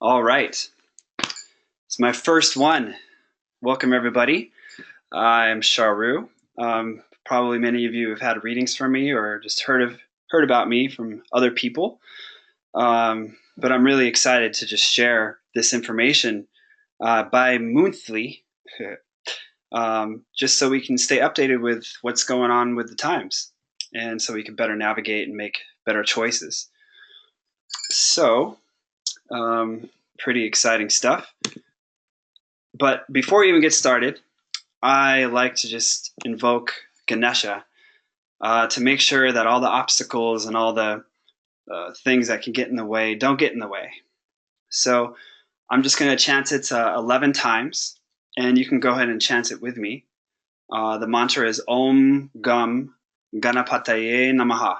All right. It's my first one. Welcome, everybody. I'm Sharu. Probably many of you have had readings from me or just heard about me from other people. But I'm really excited to just share this information bi-monthly, just so we can stay updated with what's going on with the times, and so we can better navigate and make better choices. So, pretty exciting stuff. But before we even get started, I like to just invoke Ganesha to make sure that all the obstacles and all the things that can get in the way don't get in the way. So I'm just going to chant it 11 times, and you can go ahead and chant it with me. The mantra is Om Gam Ganapataye Namaha.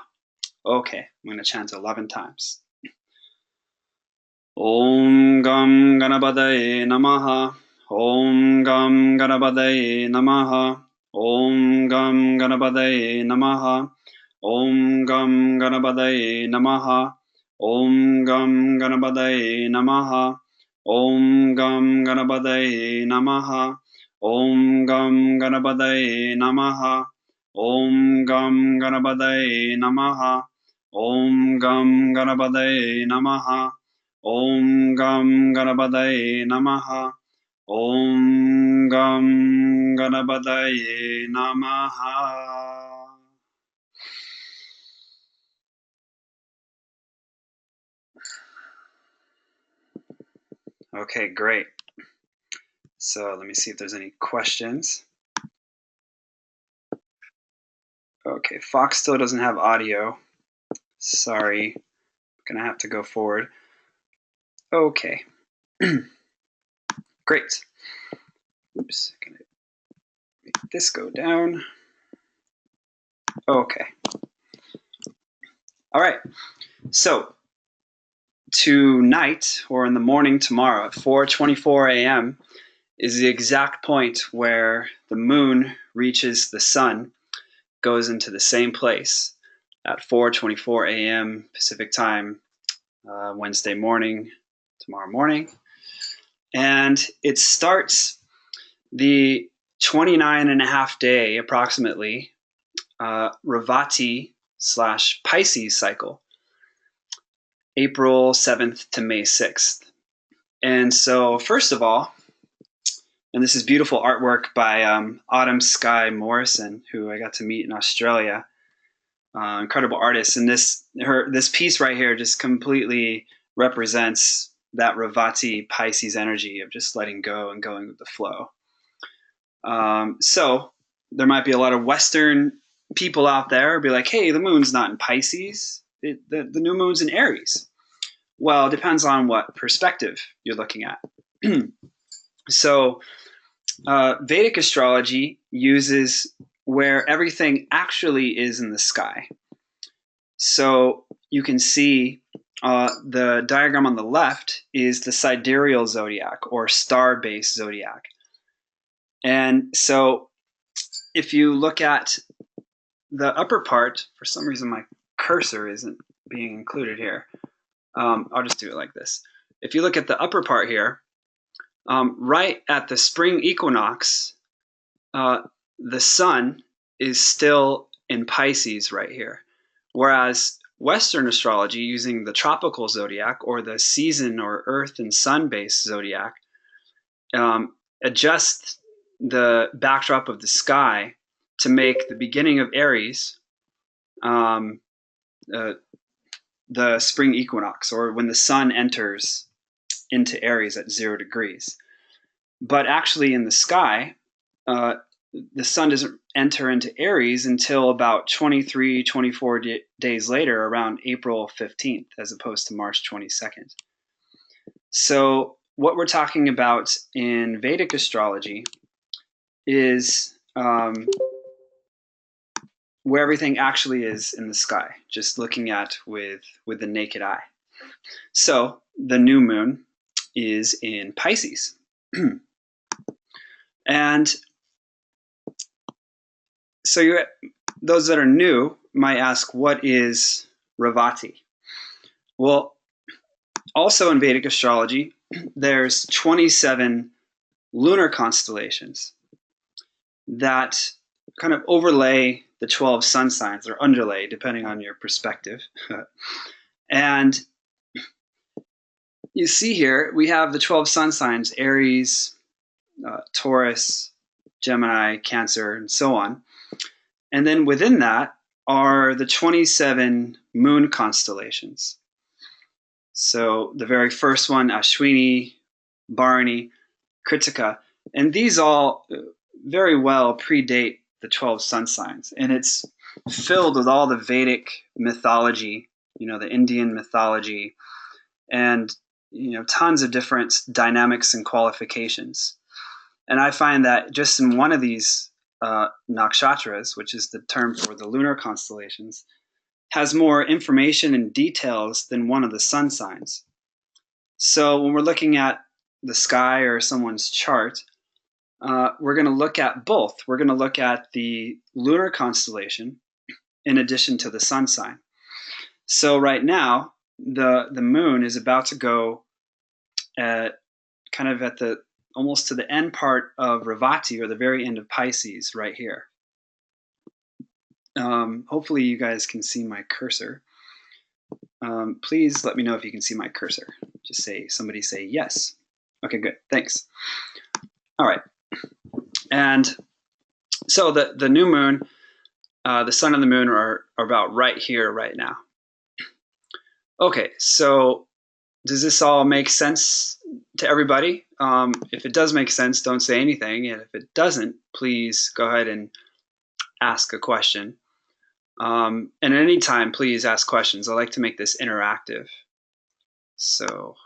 Okay, I'm going to chant 11 times. Om Gam Ganapataye Namaha. Om Gam Ganapataye Namaha. Om Gam Ganapataye Namaha. Om Gam Ganapataye Namaha. Om Gam Ganapataye Namaha. Om Gam Ganapataye Namaha. Om Gam Ganapataye Namaha. Om Gam Ganapataye Namaha. Om Gam Ganapataye Namaha. Om Gam Ganapataye Namaha. Om Gam Ganapataye Namaha. Okay, great. So let me see if there's any questions. Okay, Fox still doesn't have audio. Sorry, I'm gonna have to go forward. Okay. Great. Oops, gonna make this go down. Okay. All right. So tonight, or in the morning tomorrow at 4:24 a.m. is the exact point where the moon reaches the sun, goes into the same place at 4:24 a.m. Pacific time, Wednesday morning, tomorrow morning. And it starts the 29 and a half day, approximately, Revati / Pisces cycle, April 7th to May 6th. And so, first of all, and this is beautiful artwork by Autumn Sky Morrison, who I got to meet in Australia. Incredible artist. And this piece right here just completely represents that Revati Pisces energy of just letting go and going with the flow. So there might be a lot of Western people out there be like, hey, the moon's not in Pisces. The new moon's in Aries. Well, it depends on what perspective you're looking at. So Vedic astrology uses where everything actually is in the sky. So you can see the diagram on the left is the sidereal zodiac, or star-based zodiac. And so if you look at the upper part, for some reason my cursor isn't being included here. I'll just do it like this. If you look at the upper part here, right at the spring equinox, the sun is still in Pisces right here. Whereas Western astrology, using the tropical zodiac or the season or earth and sun-based zodiac, adjusts the backdrop of the sky to make the beginning of Aries the spring equinox, or when the sun enters into Aries at 0 degrees. But actually in the sky, the sun doesn't enter into Aries until about 23, 24 days later, around April 15th, as opposed to March 22nd. So what we're talking about in Vedic astrology is where everything actually is in the sky, just looking at with the naked eye. So the new moon is in Pisces. And so those that are new might ask, what is Revati? Well, Also in Vedic astrology, there's 27 lunar constellations that kind of overlay the 12 sun signs, or underlay, depending on your perspective. And you see here, we have the 12 sun signs: Aries, Taurus, Gemini, Cancer, and so on. And then within that are the 27 moon constellations. So the very first one, Ashwini, Bharani, Kritika, and these all very well predate the 12 sun signs. And it's filled with all the Vedic mythology, the Indian mythology, and tons of different dynamics and qualifications. And I find that just in one of these nakshatras, which is the term for the lunar constellations, has more information and details than one of the sun signs. So when we're looking at the sky or someone's chart, we're going to look at both. We're going to look at the lunar constellation in addition to the sun sign. So right now, the moon is about to go kind of at the almost to the end part of Revati, or the very end of Pisces, right here. Hopefully you guys can see my cursor. Please let me know if you can see my cursor. Just somebody say yes. Okay, good, thanks. All right, and so the new moon, the sun and the moon are about right here, right now. Okay, so does this all make sense to everybody? If it does make sense, don't say anything. And if it doesn't, please go ahead and ask a question. And at any time, please ask questions. I like to make this interactive. So,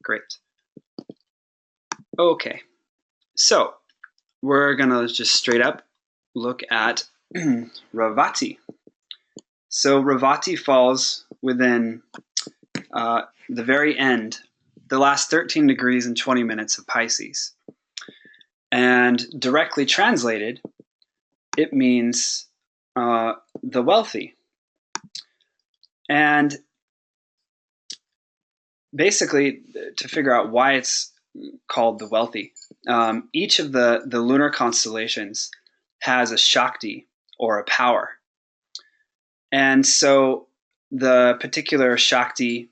great. Okay, so we're going to just straight up look at Revati. So Revati falls within the very end, the last 13 degrees and 20 minutes of Pisces. And directly translated, it means the wealthy. And basically, to figure out why it's called the wealthy, each of the lunar constellations has a Shakti, or a power. And so the particular Shakti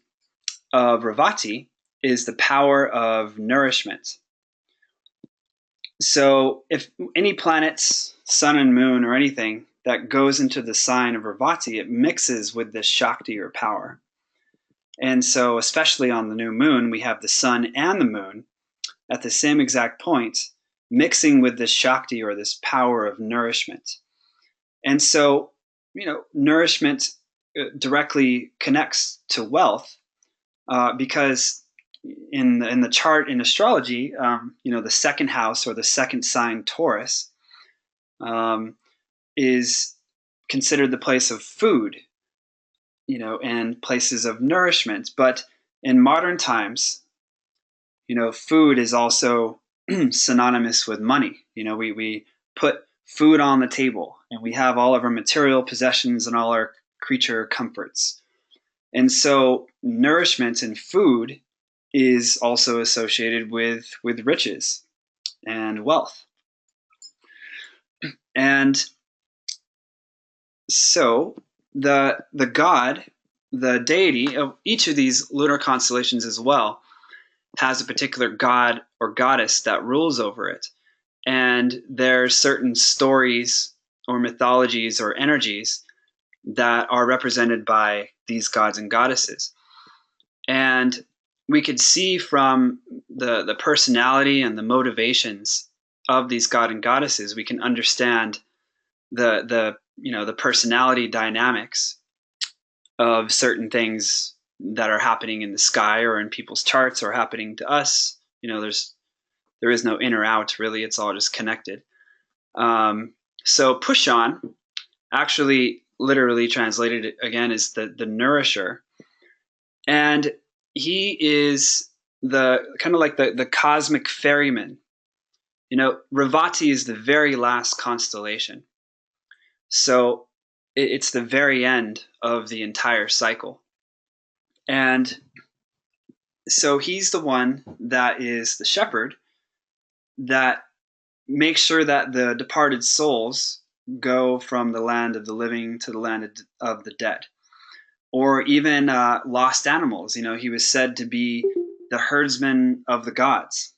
of Revati is the power of nourishment. So if any planets, sun and moon, or anything that goes into the sign of Revati, it mixes with this Shakti, or power. And so especially on the new moon, we have the sun and the moon at the same exact point, mixing with this Shakti, or this power of nourishment. And so, nourishment directly connects to wealth, because in the chart in astrology, the second house, or the second sign, Taurus, is considered the place of food, and places of nourishment. But in modern times, food is also synonymous with money. We put food on the table, and we have all of our material possessions and all our creature comforts. And so nourishment and food is also associated with riches and wealth. And so the god, the deity of each of these lunar constellations as well, has a particular god or goddess that rules over it. And there's certain stories or mythologies or energies that are represented by these gods and goddesses. And we could see from the personality and the motivations of these god and goddesses, we can understand the personality dynamics of certain things that are happening in the sky or in people's charts or happening to us. There is no in or out, really. It's all just connected. So Pushan, actually literally translated again, is the nourisher. And he is the kind of like the cosmic ferryman. Revati is the very last constellation. So it's the very end of the entire cycle. And So he's the one that is the shepherd that makes sure that the departed souls go from the land of the living to the land of the dead, or even lost animals. He was said to be the herdsman of the gods.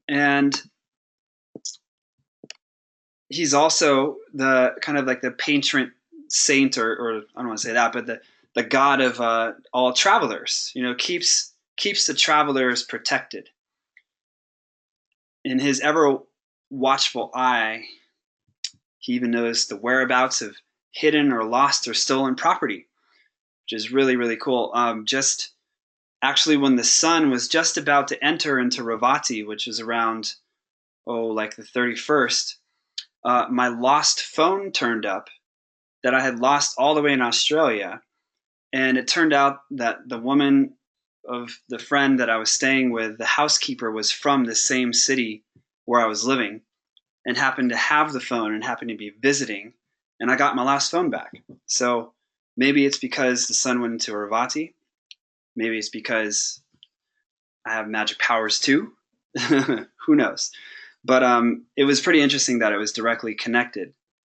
And he's also the kind of like the patron saint, or I don't want to say that, but the god of all travelers. Keeps the travelers protected. In his ever watchful eye, he even knows the whereabouts of hidden or lost or stolen property, which is really, really cool. Just actually, when the sun was just about to enter into Revati, which is around, like the 31st, my lost phone turned up that I had lost all the way in Australia. And it turned out that the woman of the friend that I was staying with, the housekeeper, was from the same city where I was living and happened to have the phone and happened to be visiting. And I got my last phone back. So maybe it's because the sun went into Revati. Maybe it's because I have magic powers too. Who knows? But it was pretty interesting that it was directly connected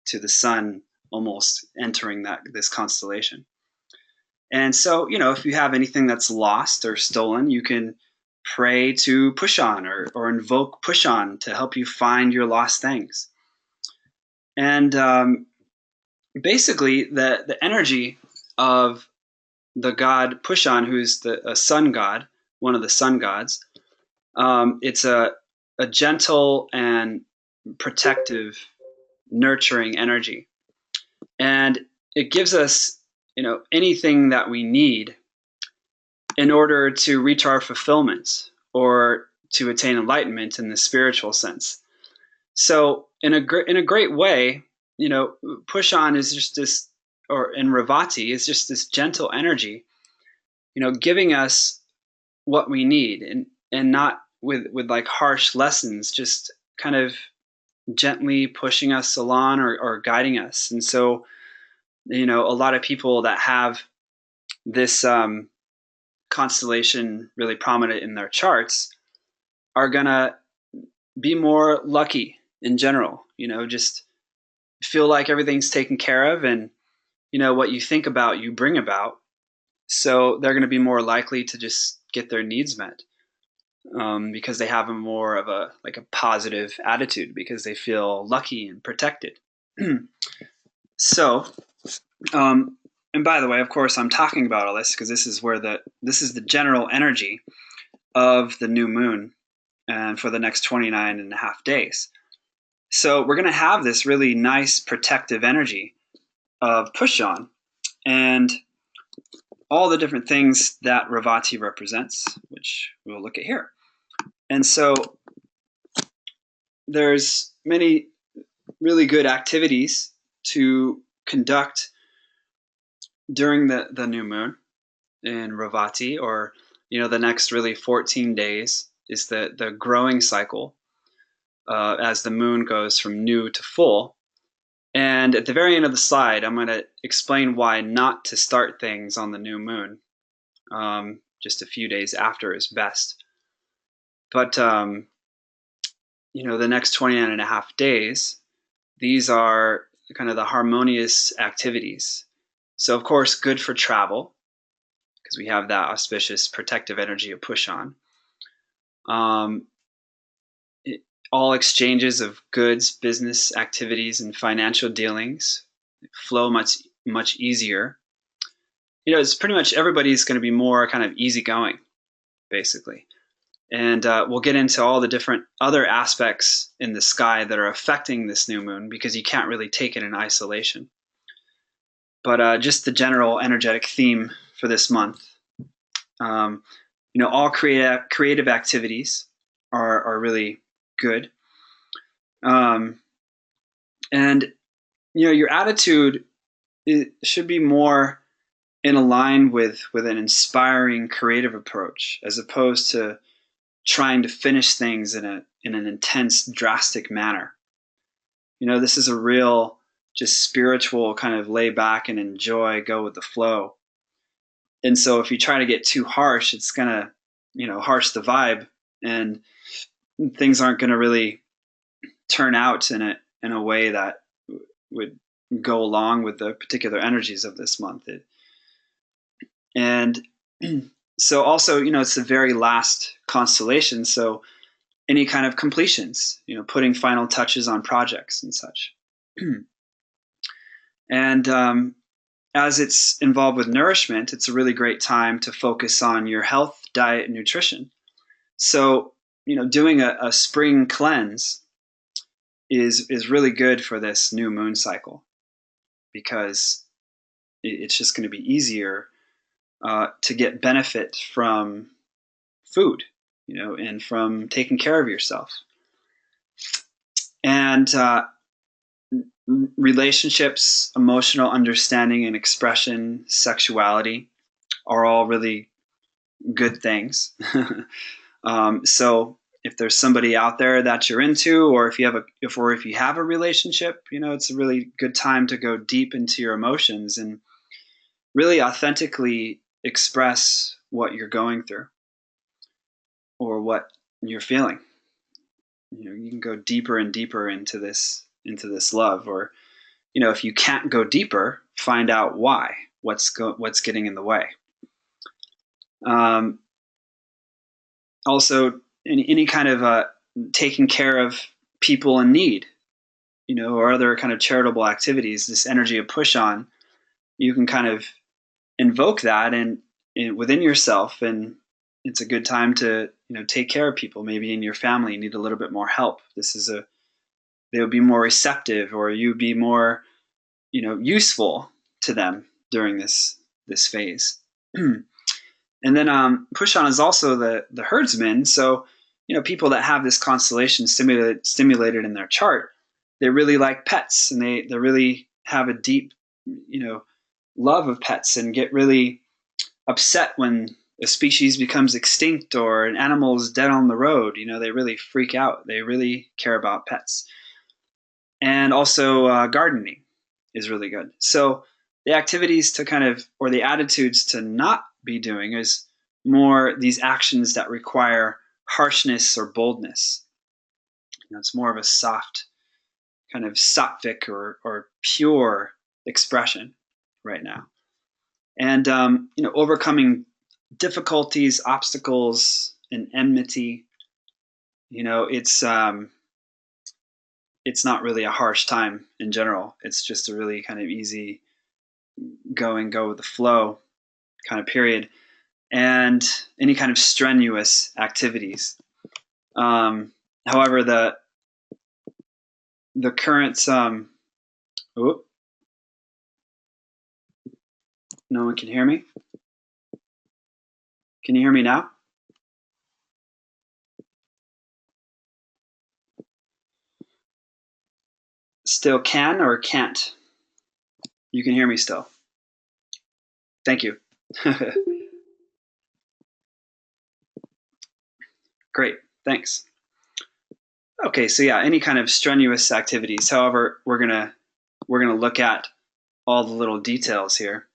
to the sun almost entering this constellation. And so, if you have anything that's lost or stolen, you can pray to Pushan, or invoke Pushan to help you find your lost things. And basically, the energy of the god Pushan, who's a sun god, one of the sun gods, it's a gentle and protective, nurturing energy. And it gives us, anything that we need in order to reach our fulfillment or to attain enlightenment in the spiritual sense. So in a great way, Pushan is just this, or in Revati is just this gentle energy, giving us what we need, and not with like harsh lessons, just kind of gently pushing us along, or guiding us. And so, a lot of people that have this constellation really prominent in their charts are gonna be more lucky in general. Just feel like everything's taken care of, and what you think about, you bring about. So they're going to be more likely to just get their needs met, because they have a more of a positive attitude, because they feel lucky and protected. So, and by the way, of course, I'm talking about all this because this is the general energy of the new moon, and for the next 29 and a half days. So we're going to have this really nice protective energy of Pushan, and all the different things that Revati represents, which we'll look at here. And so there's many really good activities to conduct during the new moon in Revati, or the next really 14 days is the growing cycle, as the moon goes from new to full. And at the very end of the slide, I'm going to explain why not to start things on the new moon. Just a few days after is best. But, the next 29 and a half days, these are kind of the harmonious activities. So, of course, good for travel, because we have that auspicious protective energy of Pushan. All exchanges of goods, business activities, and financial dealings flow much, much easier. It's pretty much everybody's going to be more kind of easygoing, basically. And we'll get into all the different other aspects in the sky that are affecting this new moon, because you can't really take it in isolation. But just the general energetic theme for this month. All creative activities are really good. And your attitude, it should be more in line with an inspiring, creative approach, as opposed to trying to finish things in an intense, drastic manner. This is a real, just spiritual kind of lay back and enjoy, go with the flow. And so if you try to get too harsh, it's going to, harsh the vibe, and things aren't going to really turn out in a way that would go along with the particular energies of this month. And so also, it's the very last constellation. So any kind of completions, putting final touches on projects and such. And as it's involved with nourishment, it's a really great time to focus on your health, diet, and nutrition. So, doing a spring cleanse is really good for this new moon cycle, because it's just going to be easier to get benefit from food, and from taking care of yourself. And relationships, emotional understanding and expression, sexuality are all really good things. So if there's somebody out there that you're into, or if you have a relationship, it's a really good time to go deep into your emotions and really authentically express what you're going through or what you're feeling. You can go deeper and deeper into this love, or if you can't go deeper, find out why. What's getting in the way. Also, any kind of taking care of people in need, or other kind of charitable activities, this energy of push on, you can kind of invoke that and within yourself, and it's a good time to take care of people. Maybe in your family you need a little bit more help. They would be more receptive, or you'd be more useful to them during this phase. And then push on is also the herdsman. So people that have this constellation stimulated in their chart, they really like pets, and they really have a deep love of pets, and get really upset when a species becomes extinct or an animal is dead on the road. They really freak out. They really care about pets. And also gardening is really good. So the activities to or the attitudes to not be doing is more these actions that require harshness or boldness. It's more of a soft kind of sattvic or pure expression right now. And overcoming difficulties, obstacles, and enmity. It's not really a harsh time in general. It's just a really kind of easy go with the flow kind of period. And any kind of strenuous activities. However, the current no one can hear me. Can you hear me now? Still can or can't? You can hear me still. Thank you. Great, thanks. Okay, so yeah, any kind of strenuous activities. However, we're gonna look at all the little details here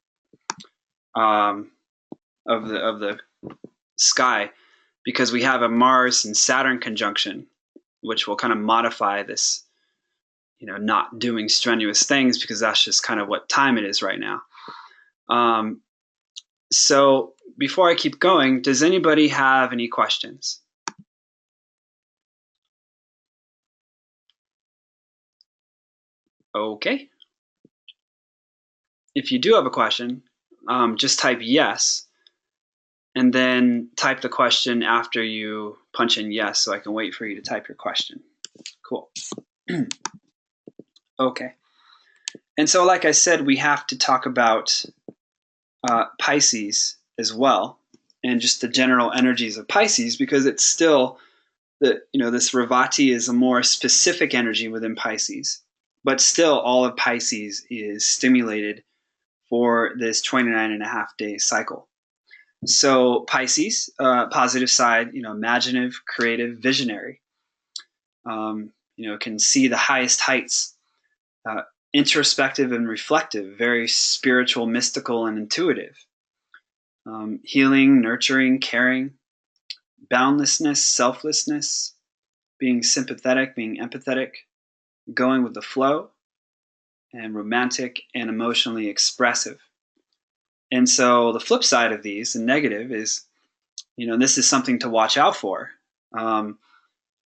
of the sky, because we have a Mars and Saturn conjunction, which will kind of modify this, not doing strenuous things, because that's just kind of what time it is right now. So before I keep going, does anybody have any questions? Okay. If you do have a question, just type yes, and then type the question after you punch in yes, so I can wait for you to type your question. Cool. Okay. And so, like I said, we have to talk about Pisces as well, and just the general energies of Pisces, because it's still this Revati is a more specific energy within Pisces, but still all of Pisces is stimulated for this 29.5-day cycle. So Pisces, positive side, imaginative, creative, visionary, can see the highest heights, introspective and reflective, very spiritual, mystical, and intuitive. healing, nurturing, caring, boundlessness, selflessness, being sympathetic, being empathetic, going with the flow, and romantic and emotionally expressive. And so the flip side of these, the negative, is, this is something to watch out for,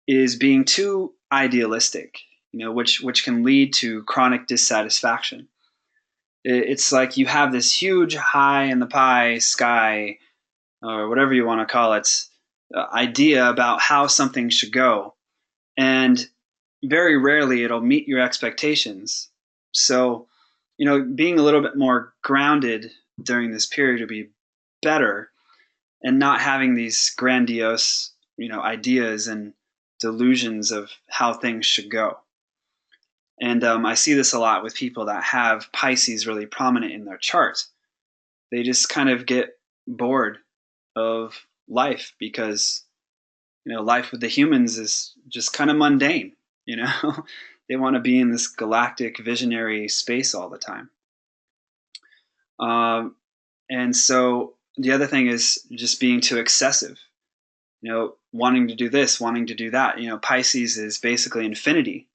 is being too idealistic, which can lead to chronic dissatisfaction. It's like you have this huge high in the pie sky, or whatever you want to call it, idea about how something should go. And very rarely it'll meet your expectations. So, being a little bit more grounded during this period would be better, and not having these grandiose, ideas and delusions of how things should go. And I see this a lot with people that have Pisces really prominent in their chart. They just kind of get bored of life because, life with the humans is just kind of mundane, They want to be in this galactic visionary space all the time. And so the other thing is just being too excessive, wanting to do this, wanting to do that. Pisces is basically infinity.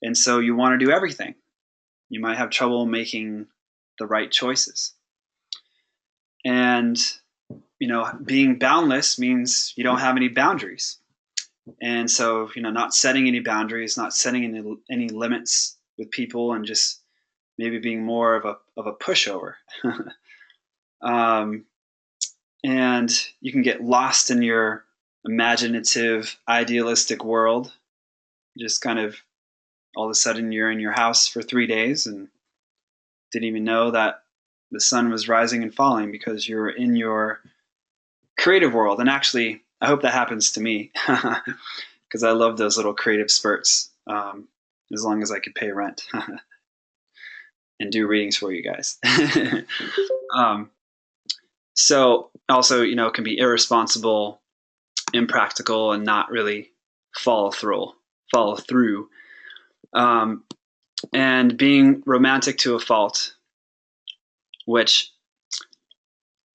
And so you want to do everything. You might have trouble making the right choices. And, being boundless means you don't have any boundaries. And so, not setting any boundaries, not setting any limits with people, and just maybe being more of a pushover. And you can get lost in your imaginative, idealistic world. Just kind of all of a sudden you're in your house for 3 days and didn't even know that the sun was rising and falling because you're in your creative world. And actually, I hope that happens to me because I love those little creative spurts, as long as I could pay rent and do readings for you guys. So also, it can be irresponsible, impractical, and not really follow through. And being romantic to a fault, which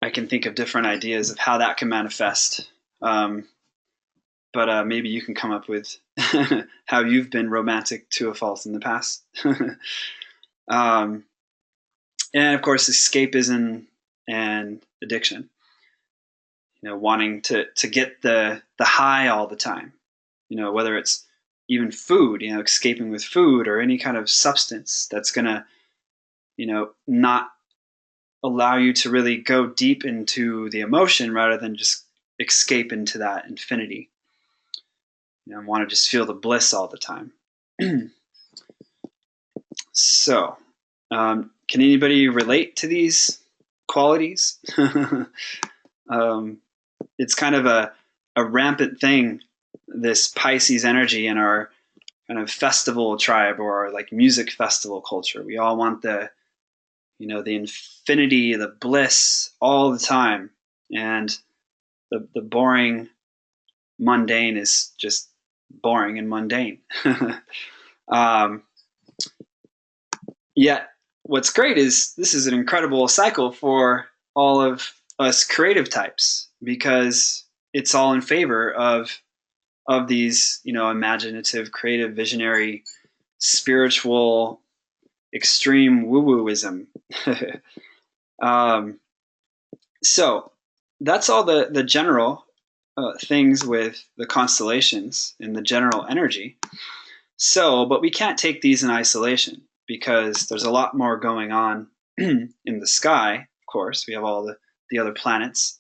I can think of different ideas of how that can manifest. But maybe you can come up with how you've been romantic to a fault in the past. And of course, escapism and addiction. Wanting to get the high all the time. Whether it's even food, escaping with food or any kind of substance that's gonna, not allow you to really go deep into the emotion rather than just escape into that infinity. Want to just feel the bliss all the time. So, can anybody relate to these qualities? It's kind of a rampant thing, this Pisces energy in our kind of festival tribe or like music festival culture. We all want the infinity, the bliss all the time. And the boring, mundane is just boring and mundane. Yet what's great is this is an incredible cycle for all of us creative types, because it's all in favor of these, imaginative, creative, visionary, spiritual, extreme woo-wooism. So that's all the general things with the constellations and the general energy. So, but we can't take these in isolation because there's a lot more going on in the sky. Of course, we have all the other planets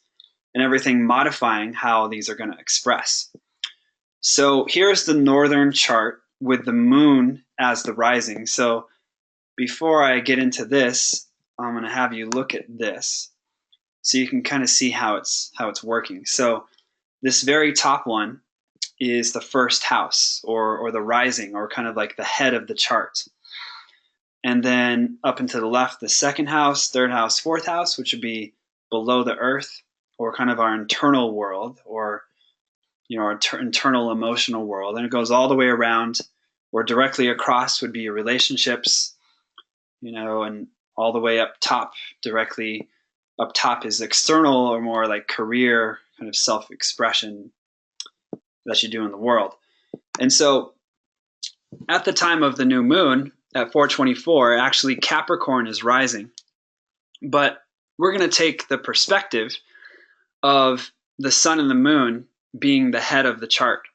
and everything modifying how these are going to express. So here's the northern chart with the moon as the rising. So before I get into this, I'm going to have you look at this so you can kind of see how it's working. So this very top one is the first house, or the rising, or kind of like the head of the chart. And then up and to the left, the second house, third house, fourth house, which would be below the earth, or kind of our internal world, or our internal emotional world. And it goes all the way around, or directly across would be your relationships, and all the way up top directly up top is external or more like career kind of self-expression that you do in the world. And so at the time of the new moon at 424, actually Capricorn is rising. But we're going to take the perspective of the sun and the moon being the head of the chart.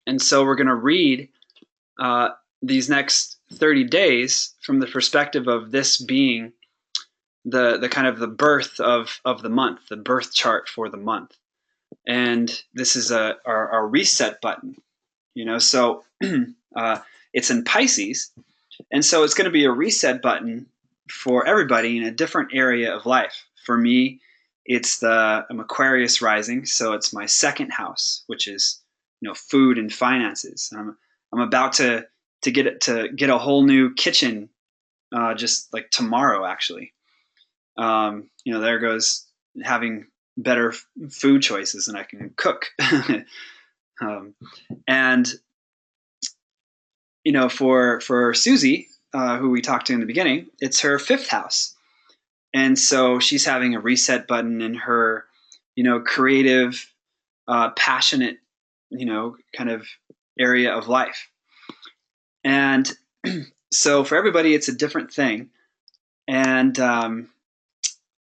And so we're going to read these next 30 days from the perspective of this being the kind of the birth of the month, the birth chart for the month. And this is our reset button, so it's in Pisces. And so it's going to be a reset button for everybody in a different area of life. For me, I'm Aquarius rising, so it's my second house, which is food and finances. I'm about to get a whole new kitchen, just like tomorrow, actually. There goes having better food choices and I can cook. And for Susie, who we talked to in the beginning, it's her fifth house. And so she's having a reset button in her, creative, passionate, kind of area of life. And so for everybody, it's a different thing. And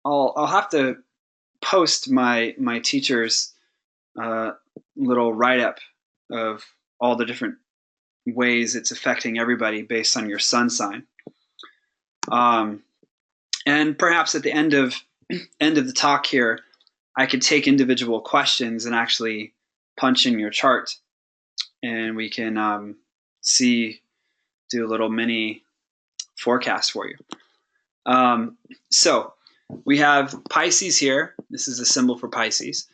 I'll have to post my teacher's little write-up of all the different ways it's affecting everybody based on your sun sign. And perhaps at the end of the talk here, I could take individual questions and actually punch in your chart, and we can do a little mini forecast for you. So we have Pisces here. This is a symbol for Pisces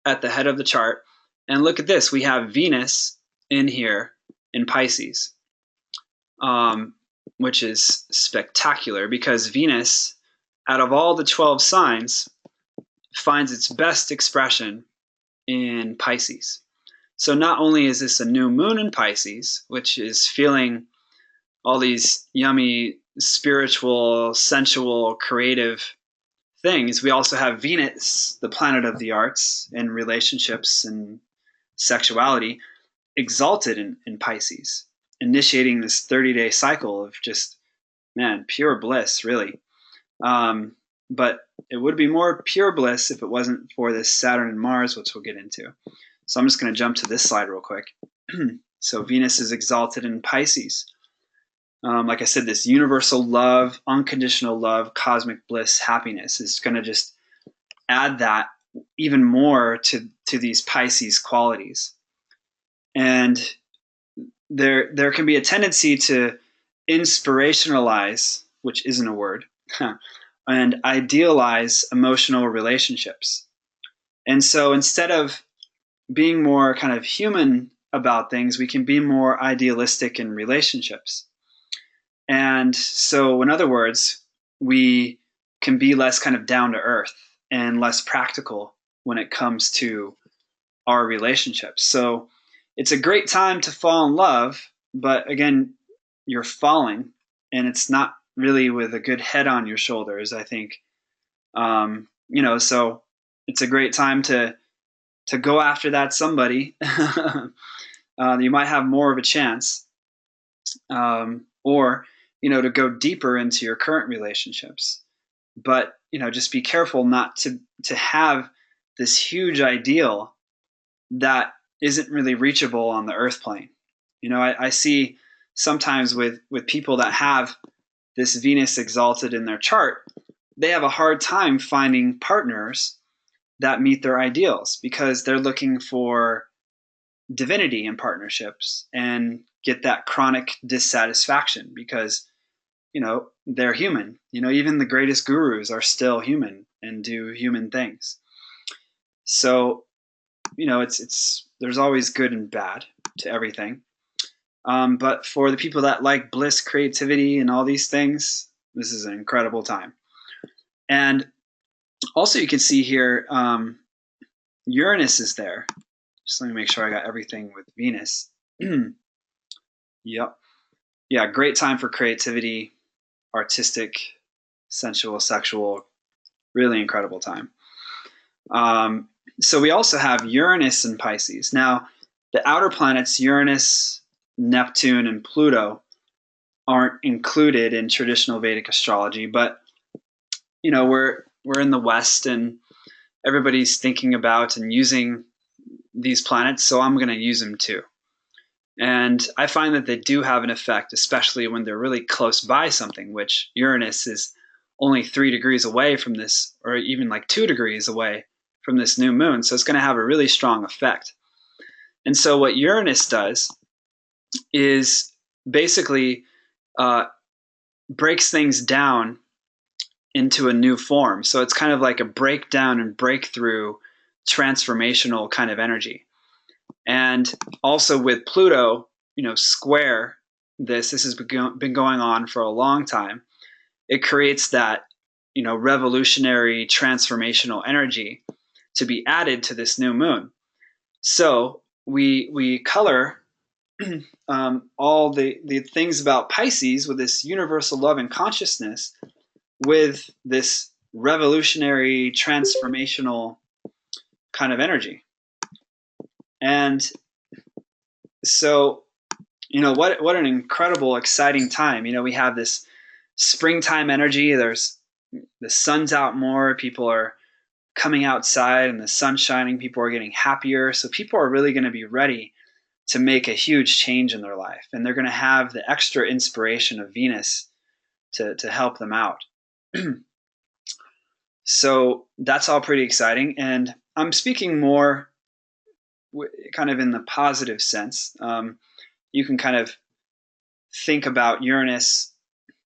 at the head of the chart. And look at this. We have Venus in here in Pisces, which is spectacular because Venus, out of all the 12 signs, finds its best expression in Pisces. So not only is this a new moon in Pisces, which is feeling all these yummy, spiritual, sensual, creative things, we also have Venus, the planet of the arts and relationships and sexuality, exalted in Pisces, initiating this 30-day cycle of just, pure bliss, really. But it would be more pure bliss if it wasn't for this Saturn and Mars, which we'll get into. So I'm just going to jump to this slide real quick. So Venus is exalted in Pisces. Like I said, this universal love, unconditional love, cosmic bliss, happiness is going to just add that even more to these Pisces qualities. And there can be a tendency to inspirationalize, which isn't a word, and idealize emotional relationships. And so instead of being more kind of human about things, we can be more idealistic in relationships. And so, in other words, we can be less kind of down to earth and less practical when it comes to our relationships. So it's a great time to fall in love, but again, you're falling, and it's not really with a good head on your shoulders, I think. So it's a great time to go after that somebody. You might have more of a chance, or to go deeper into your current relationships. But just be careful not to have this huge ideal that isn't really reachable on the earth plane. I see sometimes with people that have this Venus exalted in their chart, they have a hard time finding partners that meet their ideals because they're looking for divinity in partnerships and get that chronic dissatisfaction because they're human. Even the greatest gurus are still human and do human things. So there's always good and bad to everything. But for the people that like bliss, creativity, and all these things, this is an incredible time. And also you can see here, Uranus is there. Just let me make sure I got everything with Venus. Yep. Yeah, great time for creativity, artistic, sensual, sexual Really incredible time. So we also have Uranus in Pisces. Now, the outer planets, Uranus, Neptune, and Pluto, aren't included in traditional Vedic astrology, but we're in the West and everybody's thinking about and using these planets, so I'm going to use them too. And I find that they do have an effect, especially when they're really close by something, which Uranus is only 3 degrees away from this, or even like 2 degrees away from this new moon. So it's going to have a really strong effect. And so what Uranus does is basically breaks things down into a new form. So it's kind of like a breakdown and breakthrough transformational kind of energy. And also with Pluto, square this has been going on for a long time. It creates that, revolutionary transformational energy to be added to this new moon. So we color all the things about Pisces with this universal love and consciousness with this revolutionary transformational kind of energy. And so, what an incredible, exciting time. We have this springtime energy. There's the sun's out more. People are coming outside and the sun's shining. People are getting happier. So people are really going to be ready to make a huge change in their life. And they're going to have the extra inspiration of Venus to help them out. So that's all pretty exciting. And I'm speaking more kind of in the positive sense. You can kind of think about Uranus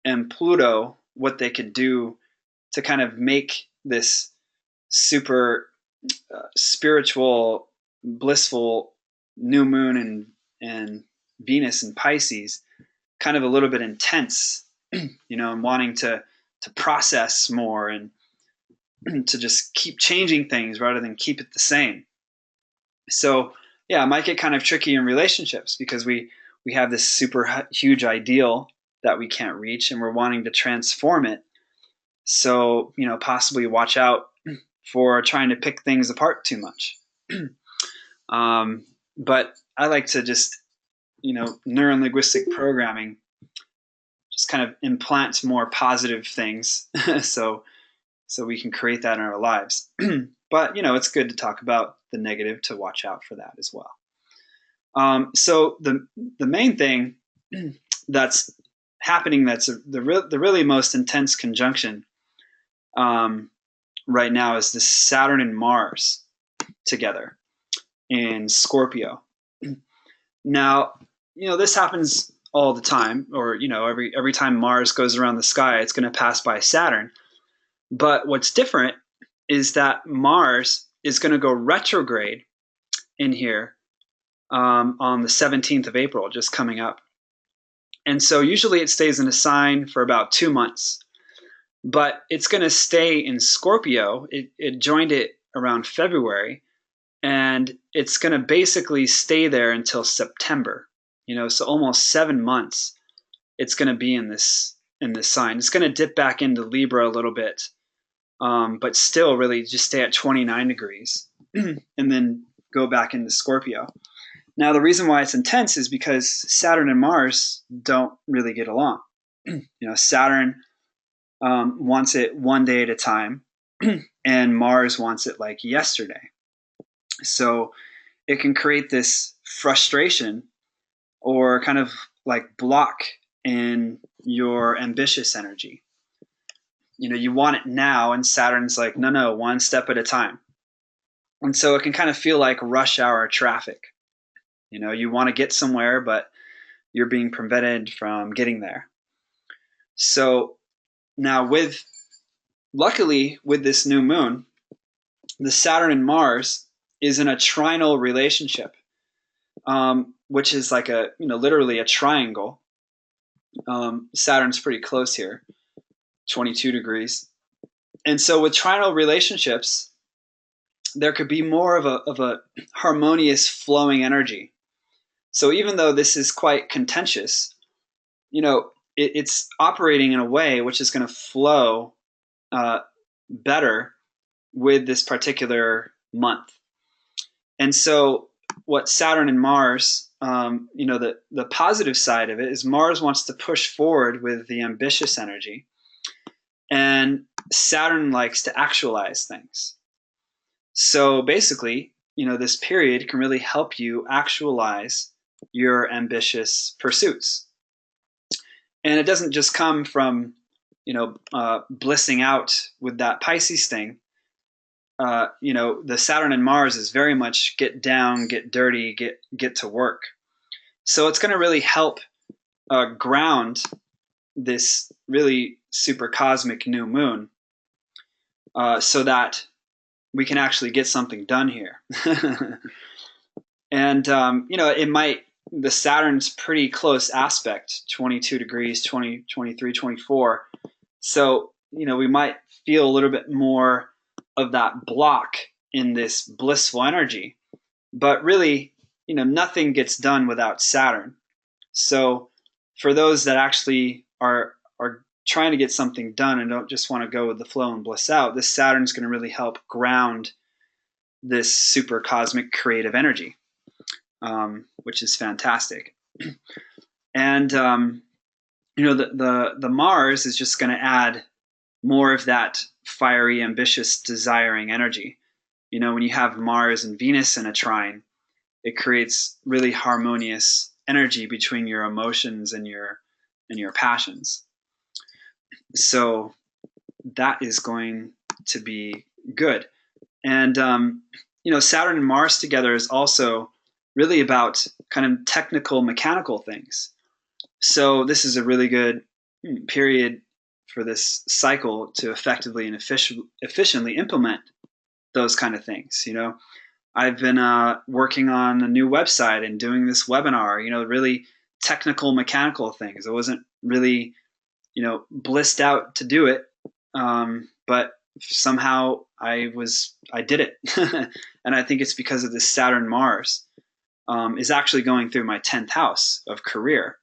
and Pluto, what they could do to kind of make this super spiritual, blissful new moon and Venus and Pisces kind of a little bit intense, and wanting to process more and to just keep changing things rather than keep it the same. So yeah, it might get kind of tricky in relationships because we have this super huge ideal that we can't reach and we're wanting to transform it. So, possibly watch out for trying to pick things apart too much. But I like to just, neuro-linguistic programming, just kind of implant more positive things so we can create that in our lives. But, it's good to talk about the negative to watch out for that as well. So the main thing that's happening, that's the really most intense conjunction right now, is this Saturn and Mars together in Scorpio. Now, this happens all the time, or every time Mars goes around the sky, it's going to pass by Saturn. But what's different is that Mars is going to go retrograde in here on the 17th of April, just coming up. And so usually it stays in a sign for about 2 months, but it's going to stay in Scorpio. It joined it around February, and it's going to basically stay there until September. So almost 7 months it's going to be in this sign. It's going to dip back into Libra a little bit, but still really just stay at 29 degrees and then go back into Scorpio. Now, the reason why it's intense is because Saturn and Mars don't really get along. Saturn wants it one day at a time, and Mars wants it like yesterday. So it can create this frustration or kind of like block in your ambitious energy. You want it now, and Saturn's like, no, one step at a time. And so it can kind of feel like rush hour traffic. You want to get somewhere, but you're being prevented from getting there. So now luckily with this new moon, the Saturn and Mars is in a trinal relationship, which is like literally a triangle. Saturn's pretty close here, 22 degrees. And so with trinal relationships, there could be more of a harmonious flowing energy. So even though this is quite contentious, it's operating in a way which is going to flow better with this particular month. And so what Saturn and Mars, the positive side of it is Mars wants to push forward with the ambitious energy, and Saturn likes to actualize things. So basically, this period can really help you actualize your ambitious pursuits. And it doesn't just come from, blissing out with that Pisces thing. The Saturn and Mars is very much get down, get dirty, get to work. So it's going to really help ground this really super cosmic new moon, so that we can actually get something done here. And the Saturn's pretty close aspect, 22 degrees, 20, 23, 24. So, we might feel a little bit more of that block in this blissful energy. But really, nothing gets done without Saturn. So for those that actually are trying to get something done and don't just want to go with the flow and bliss out, this Saturn's going to really help ground this super cosmic creative energy, which is fantastic. And the Mars is just going to add more of that fiery, ambitious, desiring energy. When you have Mars and Venus in a trine, it creates really harmonious energy between your emotions and your passions. So that is going to be good. And Saturn and Mars together is also really about kind of technical, mechanical things. So this is a really good period for this cycle to effectively and efficiently implement those kind of things. I've been working on a new website and doing this webinar, really technical, mechanical things. I wasn't really, blissed out to do it, but somehow I did it. And I think it's because of this Saturn Mars is actually going through my 10th house of career.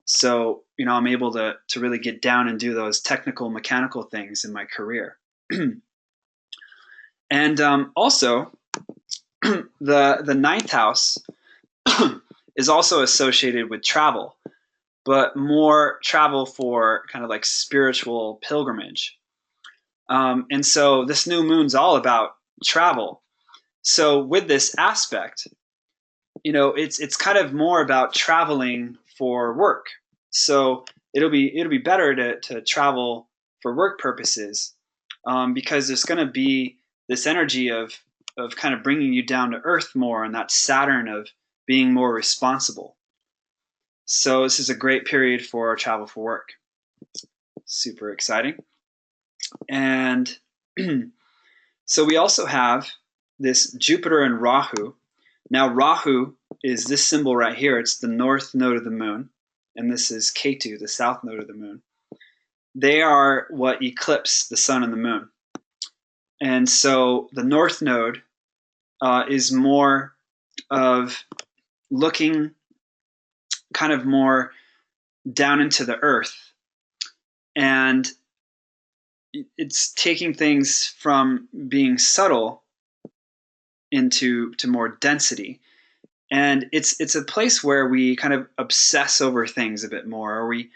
So, I'm able to really get down and do those technical, mechanical things in my career. And also, the 9th house is also associated with travel, but more travel for kind of like spiritual pilgrimage. And so this new moon's all about travel. So with this aspect, it's kind of more about traveling for work. So it'll be better to travel for work purposes, because there's going to be this energy of kind of bringing you down to earth more, and that Saturn of being more responsible. So this is a great period for travel for work. Super exciting. And so we also have this Jupiter and Rahu. Now Rahu is this symbol right here. It's the north node of the moon. And this is Ketu, the south node of the moon. They are what eclipse the sun and the moon. And so the north node is more of looking kind of more down into the earth. And it's taking things from being subtle into more density. And it's a place where we kind of obsess over things a bit more, or we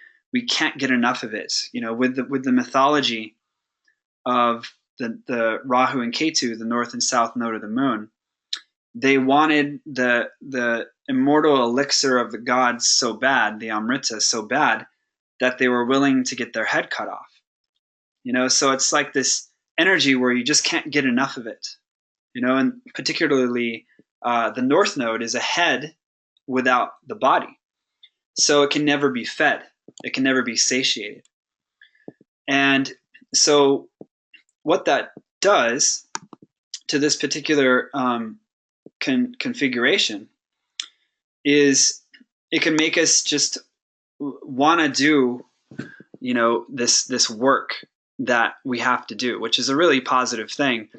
can't get enough of it. With the mythology of the Rahu and Ketu, the north and south node of the moon, they wanted the immortal elixir of the gods so bad, the Amrita so bad, that they were willing to get their head cut off. So it's like this energy where you just can't get enough of it. And particularly the north node is a head without the body. So it can never be fed. It can never be satiated. And so what that does to this particular configuration is it can make us just want to do, this work that we have to do, which is a really positive thing.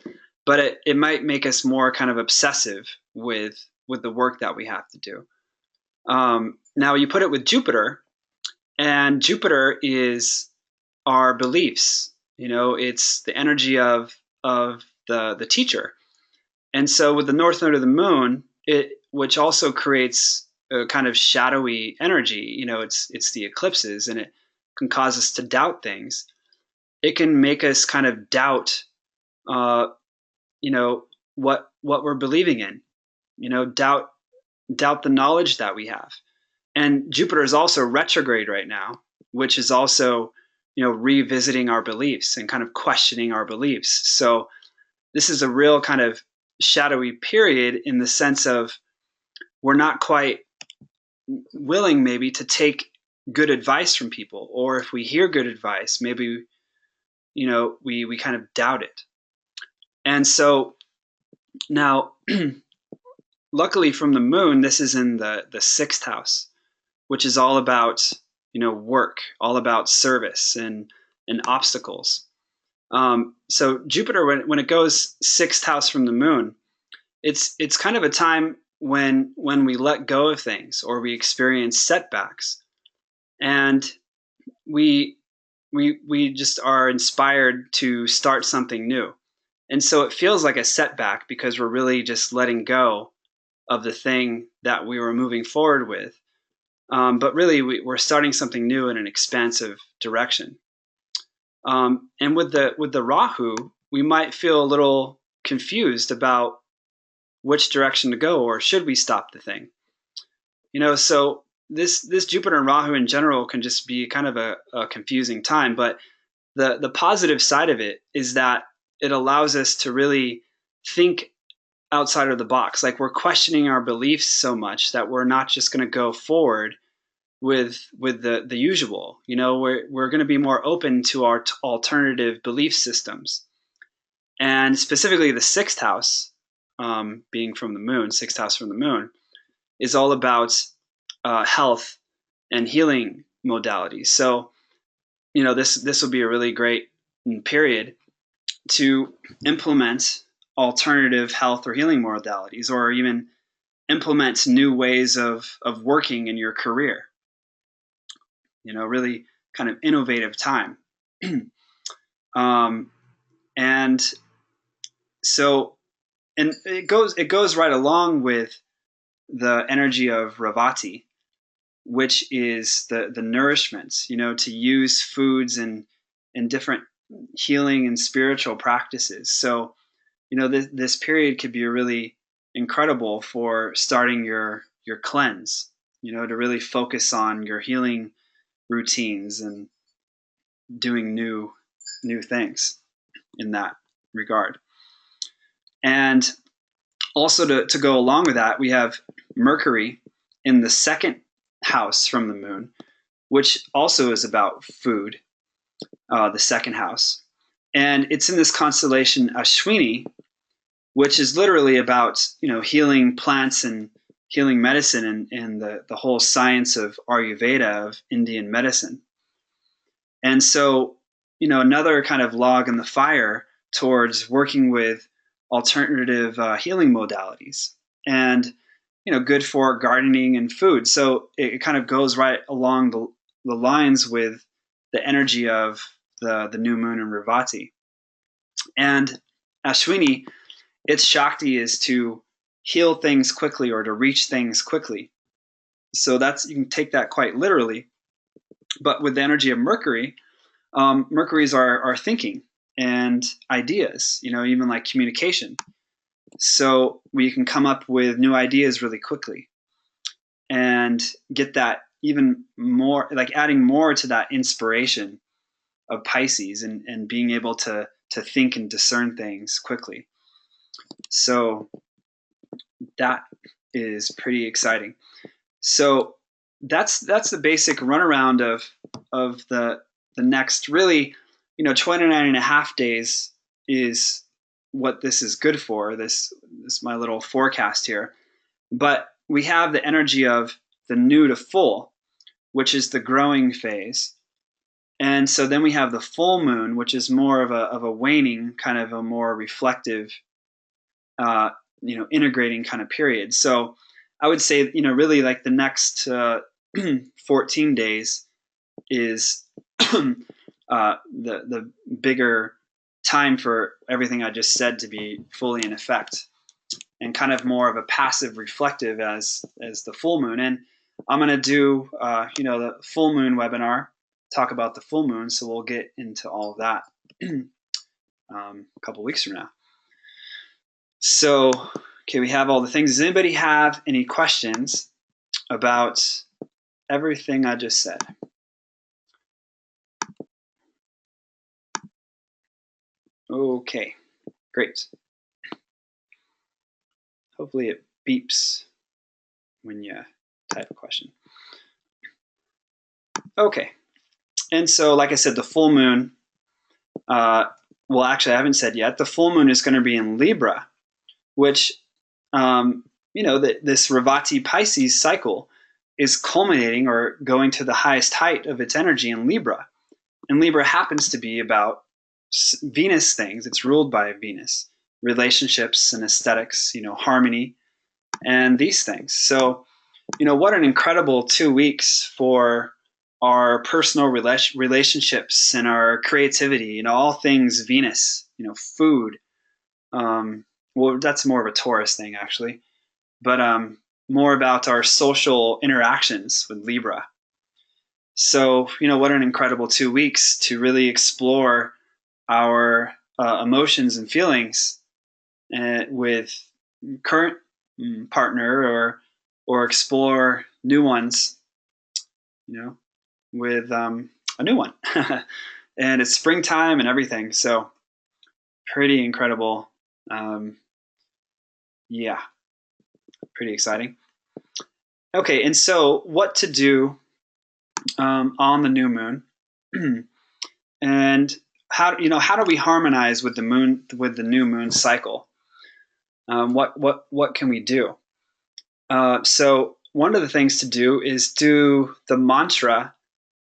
But it might make us more kind of obsessive with the work that we have to do. Now you put it with Jupiter, and Jupiter is our beliefs It's the energy of the teacher. And so with the north node of the moon, which also creates a kind of shadowy energy, it's the eclipses, and it can cause us to doubt things. It can make us kind of doubt, what we're believing in, doubt the knowledge that we have. And Jupiter is also retrograde right now, which is also, revisiting our beliefs and kind of questioning our beliefs. So this is a real kind of shadowy period in the sense of we're not quite willing maybe to take good advice from people, or if we hear good advice, maybe, we kind of doubt it. And so now, luckily from the moon, this is in the sixth house, which is all about, work, all about service and obstacles. So Jupiter, when it goes sixth house from the moon, it's kind of a time when we let go of things or we experience setbacks, and we just are inspired to start something new. And so it feels like a setback because we're really just letting go of the thing that we were moving forward with. But really, we're starting something new in an expansive direction. And with the Rahu, we might feel a little confused about which direction to go, or should we stop the thing? So this Jupiter and Rahu in general can just be kind of a confusing time. But the positive side of it is that it allows us to really think outside of the box. Like, we're questioning our beliefs so much that we're not just going to go forward with the usual. We're going to be more open to our alternative belief systems. And specifically the sixth house, being from the moon, sixth house from the moon, is all about health and healing modalities. So, this will be a really great period to implement alternative health or healing modalities, or even implement new ways of working in your career. Really kind of innovative time. And so, and it goes right along with the energy of Revati, which is the nourishments, to use foods and different healing and spiritual practices. So, this period could be really incredible for starting your cleanse, to really focus on your healing routines and doing new things in that regard. And also to go along with that, we have Mercury in the second house from the moon, which also is about food, the second house. And it's in this constellation Ashwini, which is literally about, healing plants and healing medicine and the whole science of Ayurveda, of Indian medicine. And so, another kind of log in the fire towards working with alternative healing modalities, and, good for gardening and food. So it kind of goes right along the lines with the energy of the new moon in Revati. And Ashwini, its Shakti is to heal things quickly or to reach things quickly. So you can take that quite literally. But with the energy of Mercury, Mercury's our thinking and ideas, even like communication. So we can come up with new ideas really quickly and get that even more, like adding more to that inspiration of Pisces and being able to think and discern things quickly. So that is pretty exciting. So that's the basic runaround of the next, really, 29 and a half days is what this is good for. This my little forecast here. But we have the energy of the new to full, which is the growing phase. And so then we have the full moon, which is more of a waning, kind of a more reflective, integrating kind of period. So I would say, really like the next 14 days is the bigger time for everything I just said to be fully in effect, and kind of more of a passive reflective as the full moon. And I'm going to do the full moon webinar, talk about the full moon, so we'll get into all of that a couple weeks from now. So, okay, we have all the things. Does anybody have any questions about everything I just said? Okay, great. Hopefully it beeps when you type a question. Okay, and so like I said, the full moon, well, actually I haven't said yet, the full moon is going to be in Libra, which, this Revati Pisces cycle is culminating or going to the highest height of its energy in Libra. And Libra happens to be about Venus things. It's ruled by Venus, relationships and aesthetics, harmony, and these things. So, what an incredible 2 weeks for our personal relationships and our creativity, all things Venus, food. Well, that's more of a Taurus thing, actually, but more about our social interactions with Libra. So, what an incredible 2 weeks to really explore our emotions and feelings with current partner, or explore new ones, with a new one. And it's springtime and everything, so pretty incredible. Yeah, pretty exciting. Okay, and so what to do on the new moon, and how do we harmonize with the moon, with the new moon cycle? What can we do? So one of the things to do is do the mantra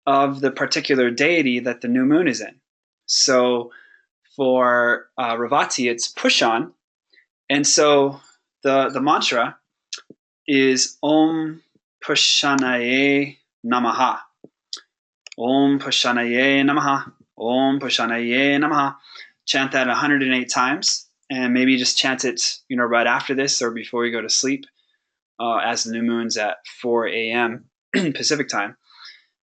of the particular deity that the new moon is in. So for Revati, it's Pushan, and so the mantra is Om Pushanaye Namaha. Om Pushanaye Namaha. Om Pushanaye Namaha. Chant that 108 times, and maybe just chant it, right after this or before you go to sleep, as the new moon's at 4 a.m. Pacific time.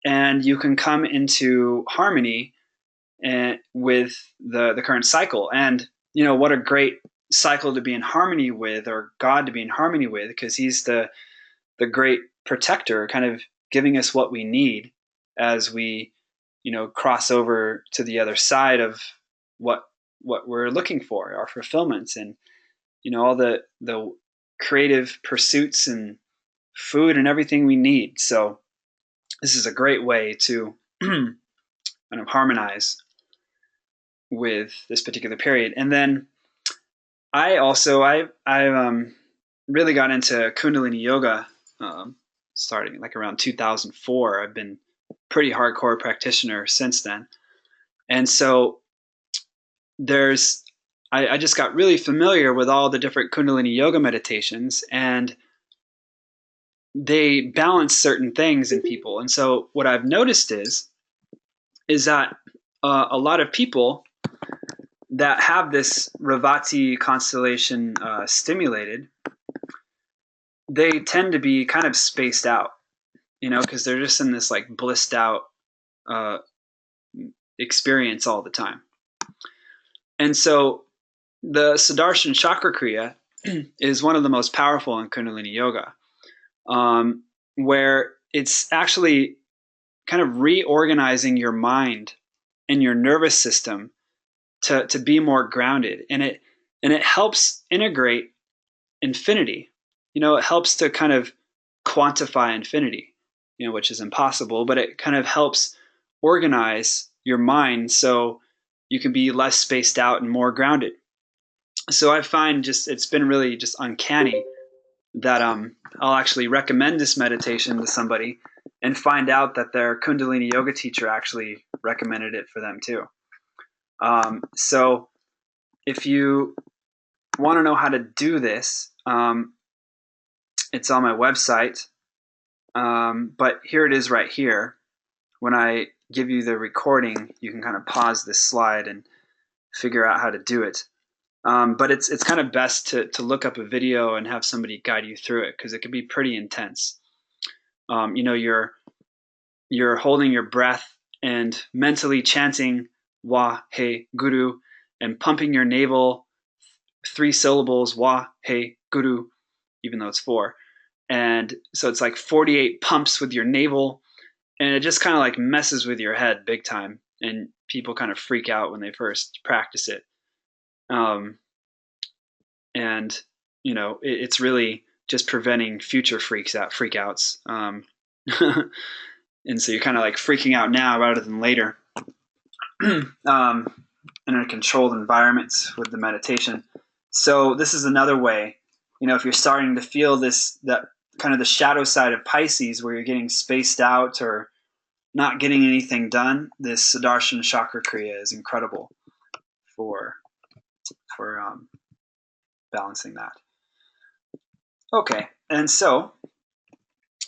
And you can come into harmony with the current cycle. And, what a great cycle to be in harmony with, or God to be in harmony with, because he's the great protector, kind of giving us what we need as we, cross over to the other side of what we're looking for, our fulfillments, and, all the creative pursuits and food and everything we need. So this is a great way to kind of harmonize with this particular period. And then I really got into Kundalini yoga starting like around 2004. I've been a pretty hardcore practitioner since then. And so I just got really familiar with all the different Kundalini yoga meditations, and they balance certain things in people. And so what I've noticed is that a lot of people that have this Revati constellation stimulated, they tend to be kind of spaced out, because they're just in this like blissed out experience all the time. And so the Sudarshan Chakra Kriya is one of the most powerful in Kundalini Yoga, where it's actually kind of reorganizing your mind and your nervous system to be more grounded, and it helps integrate infinity. It helps to kind of quantify infinity, which is impossible, but it kind of helps organize your mind so you can be less spaced out and more grounded. So I find it's been really just uncanny that I'll actually recommend this meditation to somebody and find out that their Kundalini yoga teacher actually recommended it for them too. So if you want to know how to do this, it's on my website. But here it is right here. When I give you the recording, you can kind of pause this slide and figure out how to do it. But it's kind of best to look up a video and have somebody guide you through it, because it can be pretty intense. You're holding your breath and mentally chanting Wa He Guru and pumping your navel 3 syllables Wa He Guru, even though it's 4. And so it's like 48 pumps with your navel, and it just kind of like messes with your head big time. And people kind of freak out when they first practice it. And it's really just preventing future freakouts. And so you're kind of like freaking out now rather than later. In a controlled environment with the meditation. So this is another way, if you're starting to feel that kind of the shadow side of Pisces, where you're getting spaced out or not getting anything done, this Sudarshan Chakra Kriya is incredible for balancing that. Okay, and so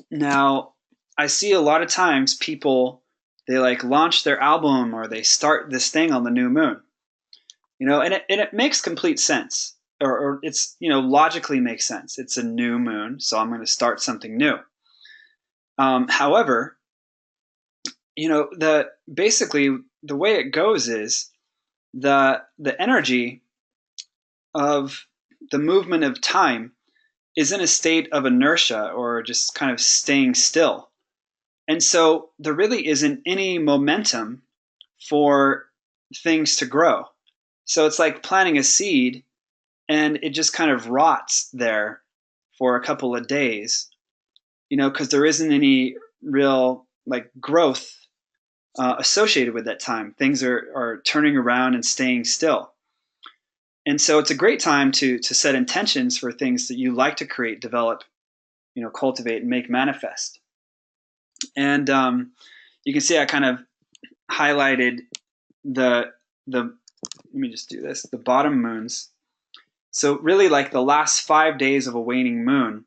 now I see a lot of times people, they like launch their album or they start this thing on the new moon, and it makes complete sense, or it's, logically makes sense. It's a new moon, so I'm going to start something new. However, basically the way it goes is the energy of the movement of time is in a state of inertia, or just kind of staying still. And so there really isn't any momentum for things to grow. So it's like planting a seed, and it just kind of rots there for a couple of days, because there isn't any real like growth associated with that time. Things are turning around and staying still. And so it's a great time to set intentions for things that you like to create, develop, cultivate, and make manifest. And you can see I kind of highlighted the let me just do this, the bottom moons. So really, like the last 5 days of a waning moon,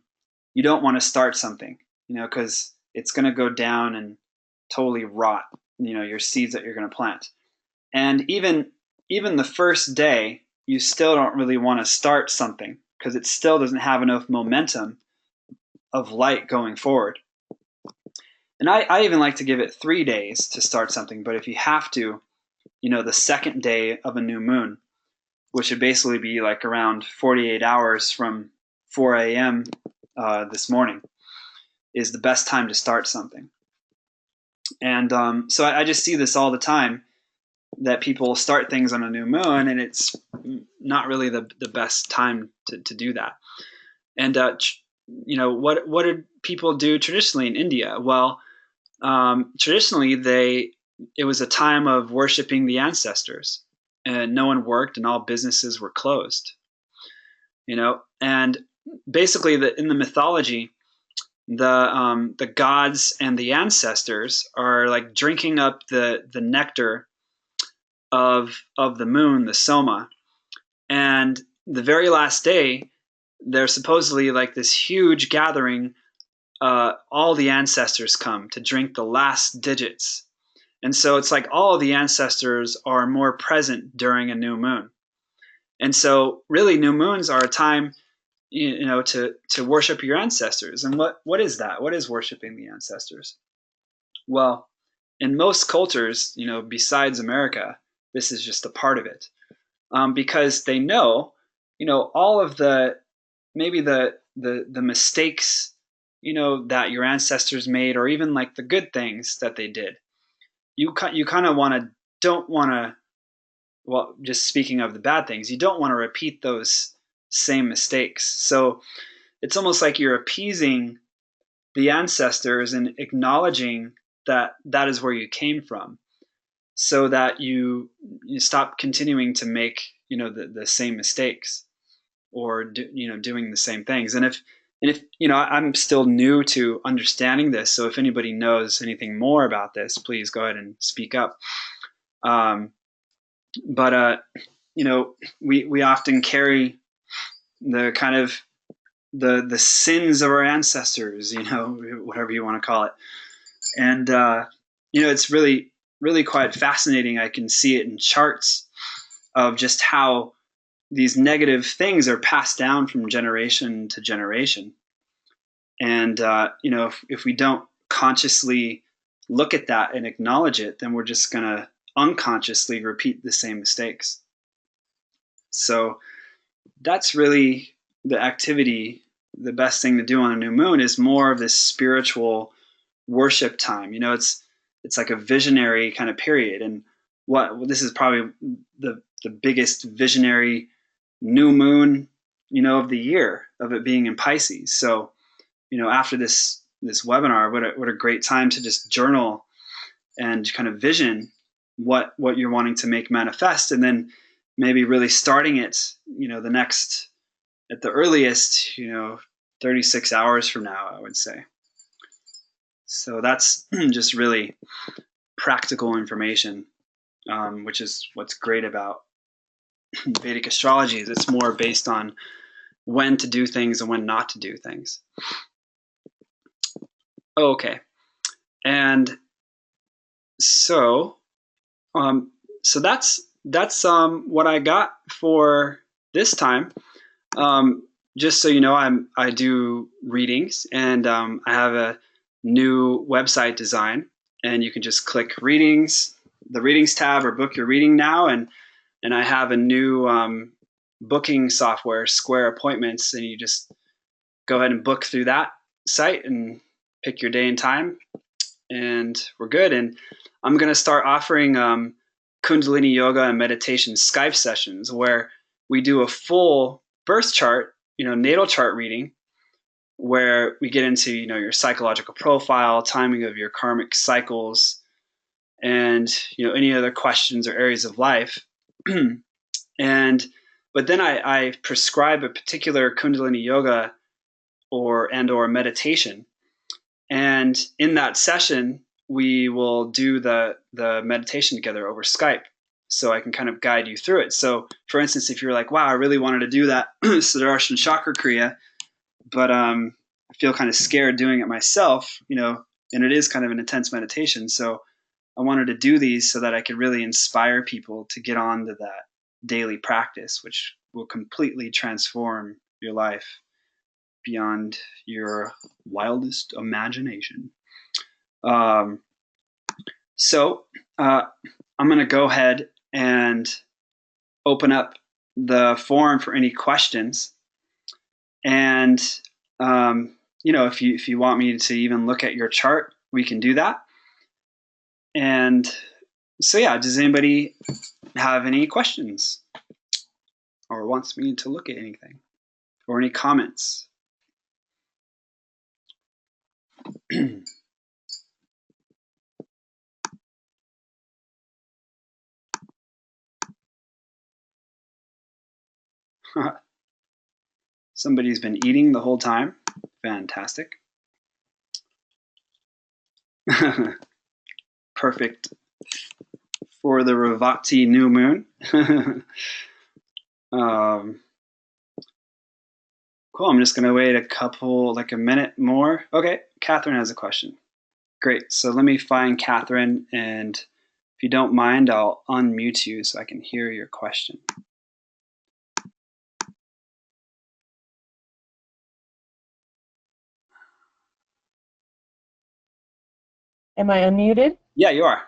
you don't want to start something, because it's going to go down and totally rot, your seeds that you're going to plant. And even the first day, you still don't really want to start something, because it still doesn't have enough momentum of light going forward. And I even like to give it 3 days to start something. But if you have to, the second day of a new moon, which would basically be like around 48 hours from 4 a.m. This morning, is the best time to start something. And so I just see this all the time, that people start things on a new moon, and it's not really the best time to do that. And what did people do traditionally in India? Well, traditionally it was a time of worshiping the ancestors, and no one worked, and all businesses were closed. And basically in the mythology, the gods and the ancestors are like drinking up the nectar of the moon, the soma, and the very last day, there's supposedly like this huge gathering. All the ancestors come to drink the last digits, and so it's like all the ancestors are more present during a new moon. And so really, new moons are a time, to worship your ancestors. And what is that? What is worshiping the ancestors? Well, in most cultures, besides America, this is just a part of it, because they know, all of maybe the mistakes, that your ancestors made, or even like the good things that they did. You kind of don't want to. Well, just speaking of the bad things, you don't want to repeat those same mistakes. So it's almost like you're appeasing the ancestors and acknowledging that is where you came from, so that you stop continuing to make the same mistakes, or doing the same things. And if I'm still new to understanding this, so if anybody knows anything more about this, please go ahead and speak up. But we often carry the kind of the sins of our ancestors, whatever you want to call it. And it's really really quite fascinating. I can see it in charts of just how these negative things are passed down from generation to generation. And, if we don't consciously look at that and acknowledge it, then we're just going to unconsciously repeat the same mistakes. So that's really the activity. The best thing to do on a new moon is more of this spiritual worship time. It's like a visionary kind of period. And this is probably the biggest visionary new moon, of the year, of it being in Pisces. So, after this webinar, what a great time to just journal and kind of vision what you're wanting to make manifest, and then maybe really starting it, at the earliest, 36 hours from now, I would say. So that's just really practical information, which is what's great about Vedic astrology. Is it's more based on when to do things and when not to do things. Okay. And so that's what I got for this time. Just so you know, I do readings, and I have a new website design, and you can just click readings, the readings tab, or book your reading now. And I have a new booking software, Square Appointments, and you just go ahead and book through that site and pick your day and time, and we're good. And I'm going to start offering Kundalini yoga and meditation Skype sessions where we do a full birth chart, natal chart reading, where we get into, your psychological profile, timing of your karmic cycles, and, any other questions or areas of life. But then I prescribe a particular Kundalini yoga or meditation. And in that session, we will do the meditation together over Skype. So I can kind of guide you through it. So for instance, if you're like, wow, I really wanted to do that Sudarshan Chakra Kriya, but I feel kind of scared doing it myself, and it is kind of an intense meditation. So I wanted to do these so that I could really inspire people to get on to that daily practice, which will completely transform your life beyond your wildest imagination. So I'm going to go ahead and open up the forum for any questions. And, if you want me to even look at your chart, we can do that. And so, yeah, does anybody have any questions or wants me to look at anything or any comments? Somebody's been eating the whole time. Fantastic. Perfect for the Revati new moon. Cool. I'm just going to wait a minute more. Okay. Catherine has a question. Great. So let me find Catherine, and if you don't mind, I'll unmute you so I can hear your question. Am I unmuted? Yeah, you are.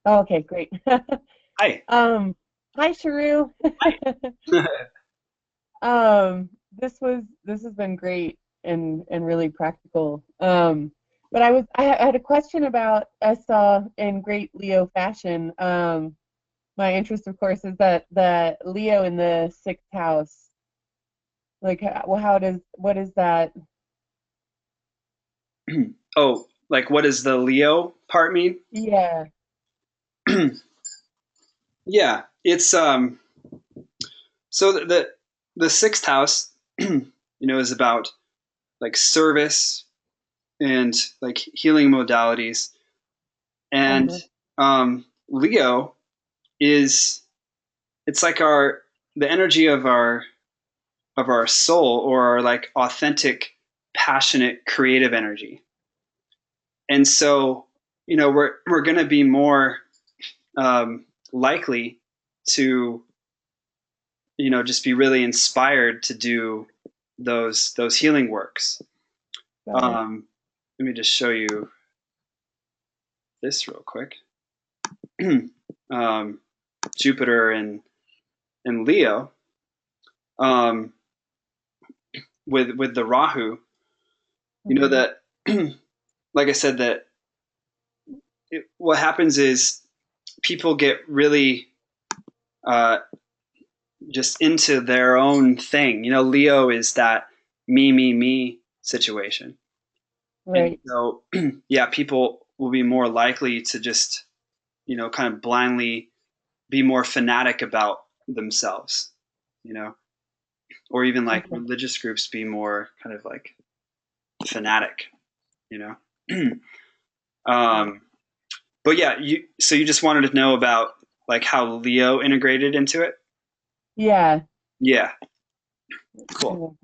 Oh, okay, great. Hi. Hi, Sharu. Hi. This has been great and really practical. But I had a question about, I saw in great Leo fashion. My interest, of course, is that the Leo in the 6th house. Like, well, what is that? Oh, like what does the Leo part mean? Yeah. Yeah, it's so the 6th house, is about like service and like healing modalities, and Leo is, it's like the energy of our soul, or our like authentic, passionate, creative energy. And so, we're going to be more likely to just be really inspired to do those healing works. Let me just show you this real quick. Jupiter in Leo, with the Rahu, that like I said, that what happens is people get really just into their own thing. Leo is that me situation. Right. And so, yeah, people will be more likely to just, kind of blindly be more fanatic about themselves, or even like religious groups be more kind of like fanatic, But yeah, so you just wanted to know about like how Leo integrated into it? Yeah. Yeah. Cool.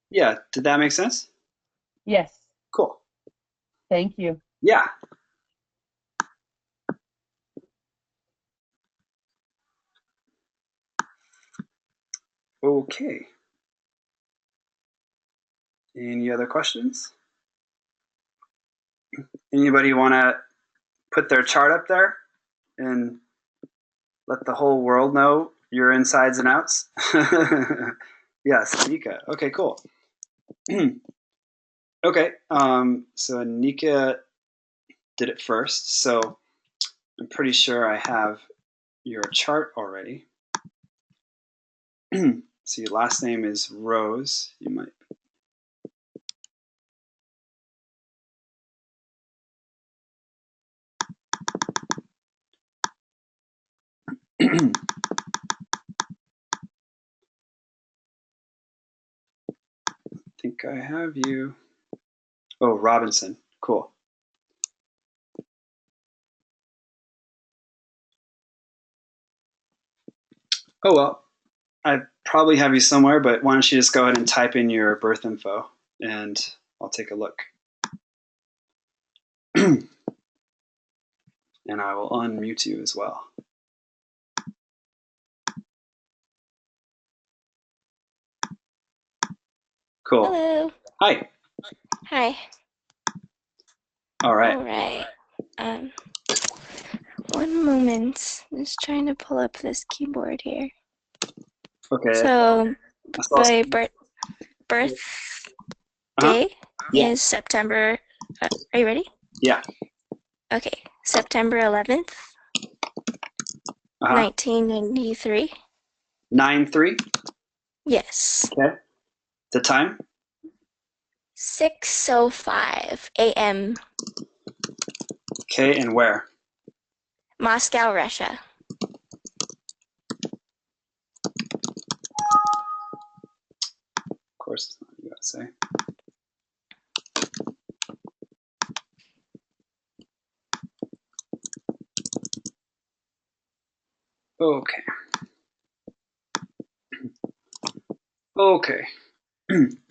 Yeah, did that make sense? Yes. Cool. Thank you. Yeah. Okay. Any other questions? Anybody want to put their chart up there and let the whole world know your insides and outs? Yes, Nika. Okay, cool. Okay, so Nika did it first, so I'm pretty sure I have your chart already. So your last name is Rose. You might. I think I have you. Oh, Robinson. Cool. Oh, well, I probably have you somewhere, but why don't you just go ahead and type in your birth info and I'll take a look. And I will unmute you as well. Cool. Hello. Hi. Hi. All right. All right. One moment. I'm just trying to pull up this keyboard here. Okay. So, my birthday Yeah. is September. Are you ready? Yeah. Okay. September 11th, 1993. 9-3. Yes. Okay. The time? 6:05 a.m. Okay, and where? Moscow, Russia. Of course, it's not USA. Okay. Okay.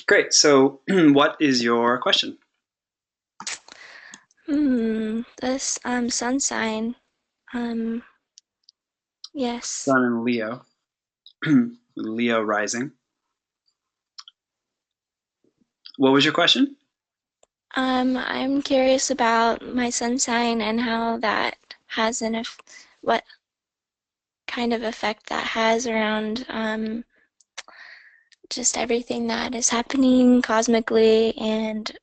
Great. So, what is your question? This sun sign. Yes. Sun in Leo. Leo rising. What was your question? I'm curious about my sun sign and how that has what kind of effect that has around just everything that is happening cosmically and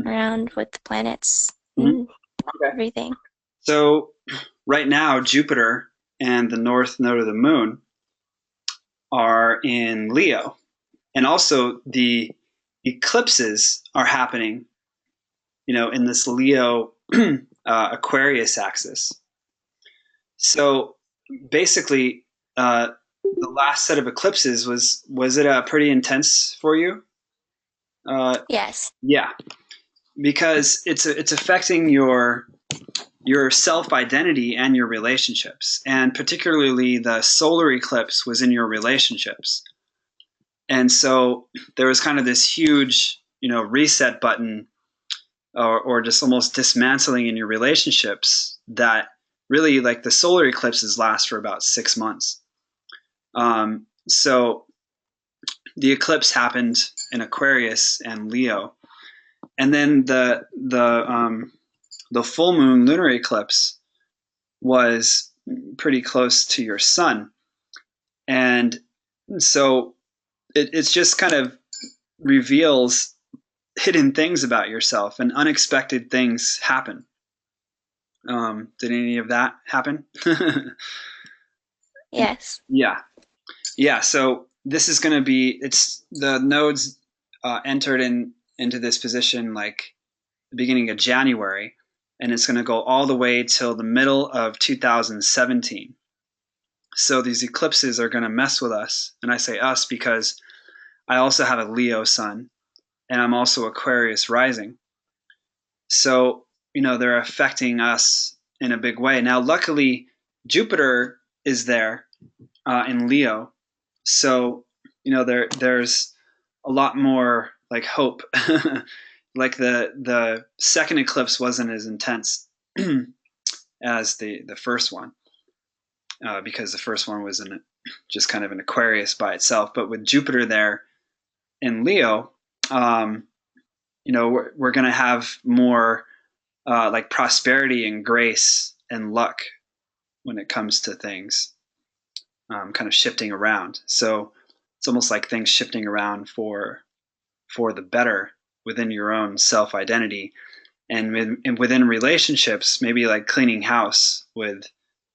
around with the planets and everything. So right now, Jupiter and the north node of the moon are in Leo. And also the eclipses are happening, in this Leo Aquarius axis. So basically, the last set of eclipses was it pretty intense for you? Yes. Yeah, because it's affecting your self-identity and your relationships, and particularly the solar eclipse was in your relationships. And so there was kind of this huge, reset button, or just almost dismantling in your relationships that really, like, the solar eclipses last for about 6 months. So the eclipse happened in Aquarius and Leo, and then the full moon lunar eclipse was pretty close to your sun, and so it's just kind of reveals hidden things about yourself, and unexpected things happen. Did any of that happen? Yes. Yeah. So this is going to be, it's the nodes entered into this position like the beginning of January, and it's going to go all the way till the middle of 2017. So these eclipses are going to mess with us, and I say us because I also have a Leo sun, and I'm also Aquarius rising. So, they're affecting us in a big way. Now, luckily, Jupiter is there in Leo. So, there's a lot more like hope. Like the second eclipse wasn't as intense as the first one, because the first one was just kind of an Aquarius by itself. But with Jupiter there in Leo, we're going to have more like prosperity and grace and luck when it comes to things kind of shifting around. So it's almost like things shifting around for the better within your own self-identity, and within relationships, maybe like cleaning house with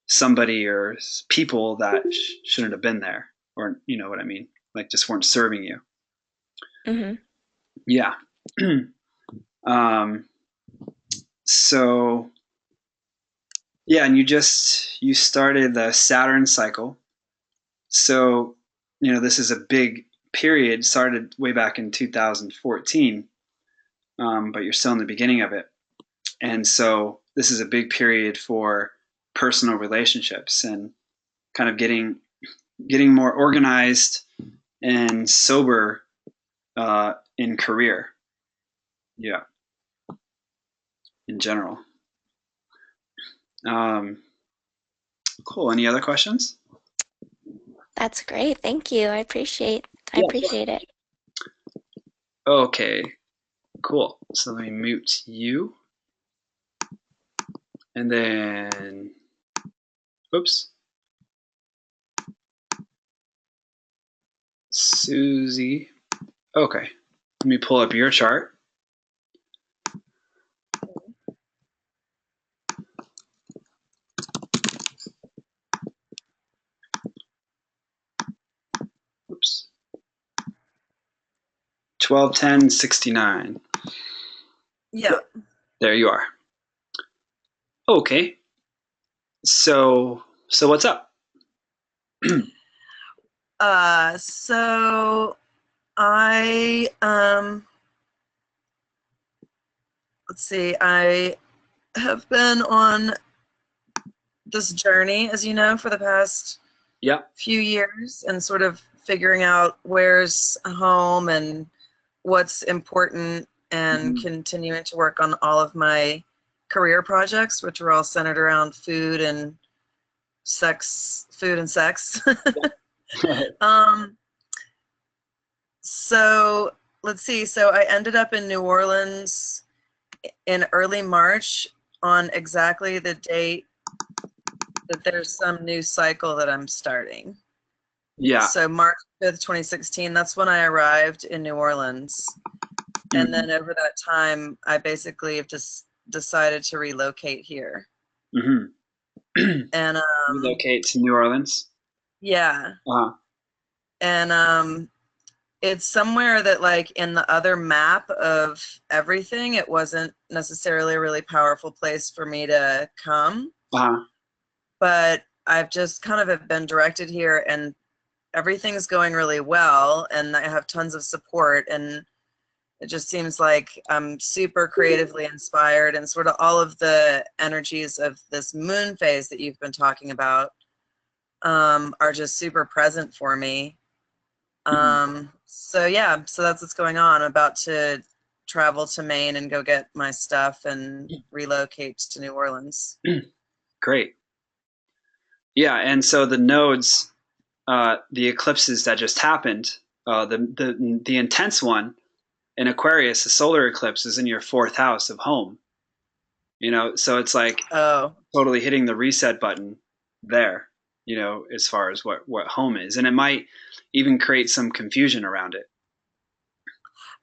somebody or people that shouldn't have been there, or you know what I mean, like just weren't serving you. Mm-hmm. Yeah. So yeah, and you started the Saturn cycle. So, this is a big period, started way back in 2014, but you're still in the beginning of it. And so this is a big period for personal relationships and kind of getting more organized and sober in career. Yeah, in general. Cool. Any other questions? That's great. Thank you. I appreciate it. Okay, cool. So let me mute you. And then, oops. Susie. Okay. Let me pull up your chart. Oops. 12/10/69. Yeah. There you are. Okay. So what's up? So I let's see, I have been on this journey, as you know, for the past few years, and sort of figuring out where's home and what's important, and continuing to work on all of my career projects, which are all centered around food and sex. So let's see. So I ended up in New Orleans in early March on exactly the date that there's some new cycle that I'm starting. Yeah. So March 5th, 2016, that's when I arrived in New Orleans. And then over that time, I basically have just decided to relocate here. And relocate to New Orleans? Yeah. Uh-huh. And it's somewhere that, like, in the other map of everything, it wasn't necessarily a really powerful place for me to come. Uh-huh. But I've just kind of have been directed here, and everything's going really well, and I have tons of support, and it just seems like I'm super creatively inspired, and sort of all of the energies of this moon phase that you've been talking about are just super present for me. So yeah, so that's what's going on. I'm about to travel to Maine and go get my stuff and relocate to New Orleans. Great. Yeah, and so the nodes, the eclipses that just happened, the intense one in Aquarius, the solar eclipse, is in your 4th house of home. So it's like totally hitting the reset button there, as far as what home is. And it might even create some confusion around it.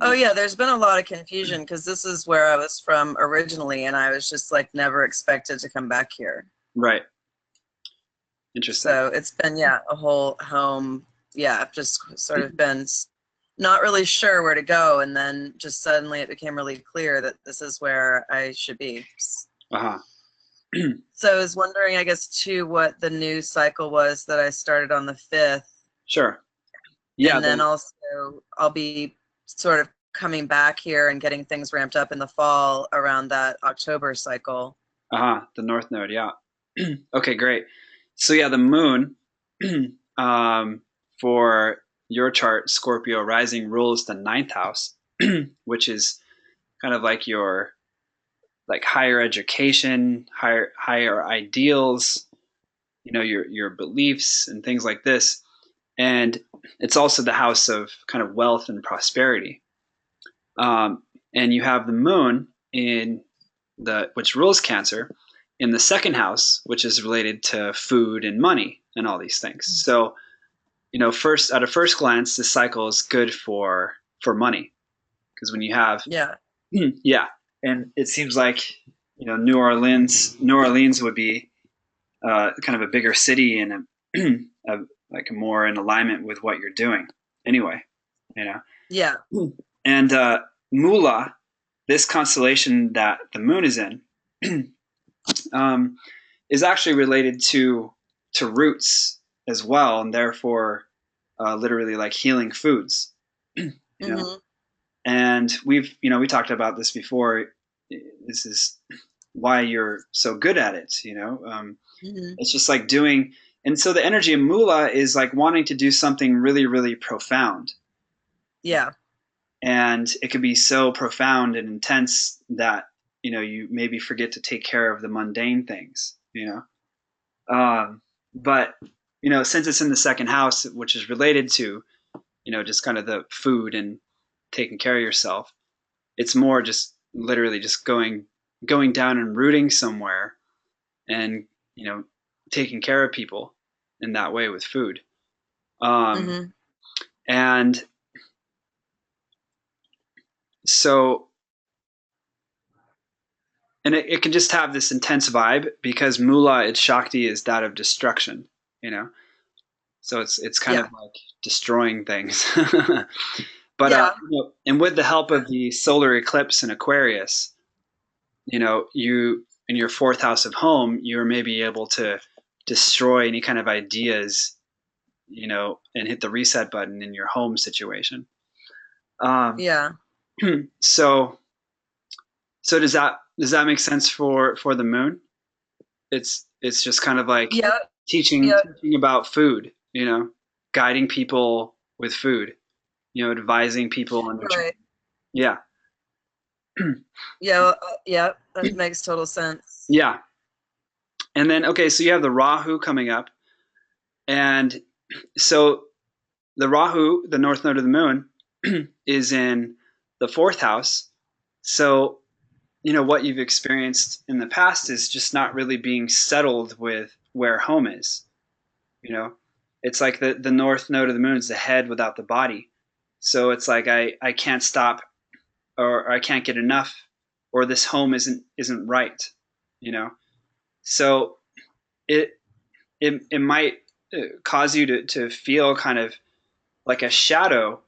Oh yeah, there's been a lot of confusion because this is where I was from originally, and I was just like never expected to come back here. Right. Interesting. So it's been a whole home. Yeah, I've just sort of been not really sure where to go, and then just suddenly it became really clear that this is where I should be. So I was wondering, I guess, too, what the new cycle was that I started on the 5th. Sure. Yeah. And then also I'll be sort of coming back here and getting things ramped up in the fall around that October cycle. The North Node, yeah. Okay, great. So yeah, the moon for your chart, Scorpio rising, rules the 9th house, which is kind of like your higher education, higher ideals, your beliefs and things like this. And it's also the house of kind of wealth and prosperity. And you have the moon which rules Cancer, in the 2nd house, which is related to food and money and all these things. So, first at a first glance, this cycle is good for money, because when you have and it seems like New Orleans would be kind of a bigger city and like more in alignment with what you're doing. Anyway, Yeah. And Mula, this constellation that the moon is in, is actually related to roots as well, and therefore literally like healing foods. And we talked about this before. This is why you're so good at it. It's just like doing. And so the energy of Mula is like wanting to do something really, really profound. Yeah. And it could be so profound and intense that you maybe forget to take care of the mundane things. But since it's in the 2nd house, which is related to just kind of the food and taking care of yourself, it's more just literally just going down and rooting somewhere and taking care of people in that way with food. And so, and it can just have this intense vibe because Mula, its Shakti, is that of destruction, so it's kind of like destroying things. But and with the help of the solar eclipse in Aquarius, you in your 4th house of home, you're maybe able to destroy any kind of ideas, and hit the reset button in your home situation. So does that make sense for the moon? It's just kind of like teaching about food, guiding people with food, advising people on nutrition. Yeah. That makes total sense. Yeah. And then, okay, so you have the Rahu coming up. And so the Rahu, the North Node of the moon, is in the 4th house. So, what you've experienced in the past is just not really being settled with where home is. It's like the North Node of the moon is the head without the body. So it's like I can't stop, or I can't get enough, or this home isn't right. So it might cause you to feel kind of like a shadow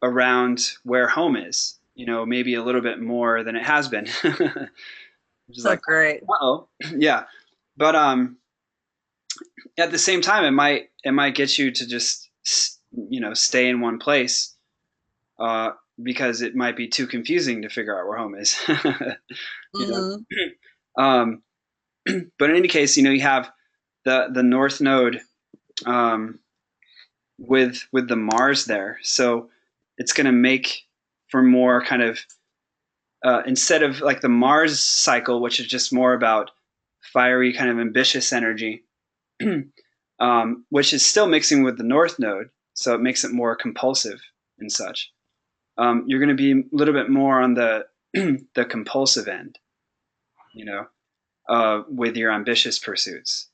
around where home is, maybe a little bit more than it has been. Which is like great. Yeah. But at the same time, it might get you to just stay in one place because it might be too confusing to figure out where home is. But in any case, you have the North Node with the Mars there, so it's going to make for more kind of instead of like the Mars cycle, which is just more about fiery kind of ambitious energy, which is still mixing with the North Node, so it makes it more compulsive and such. You're going to be a little bit more on the the compulsive end, with your ambitious pursuits.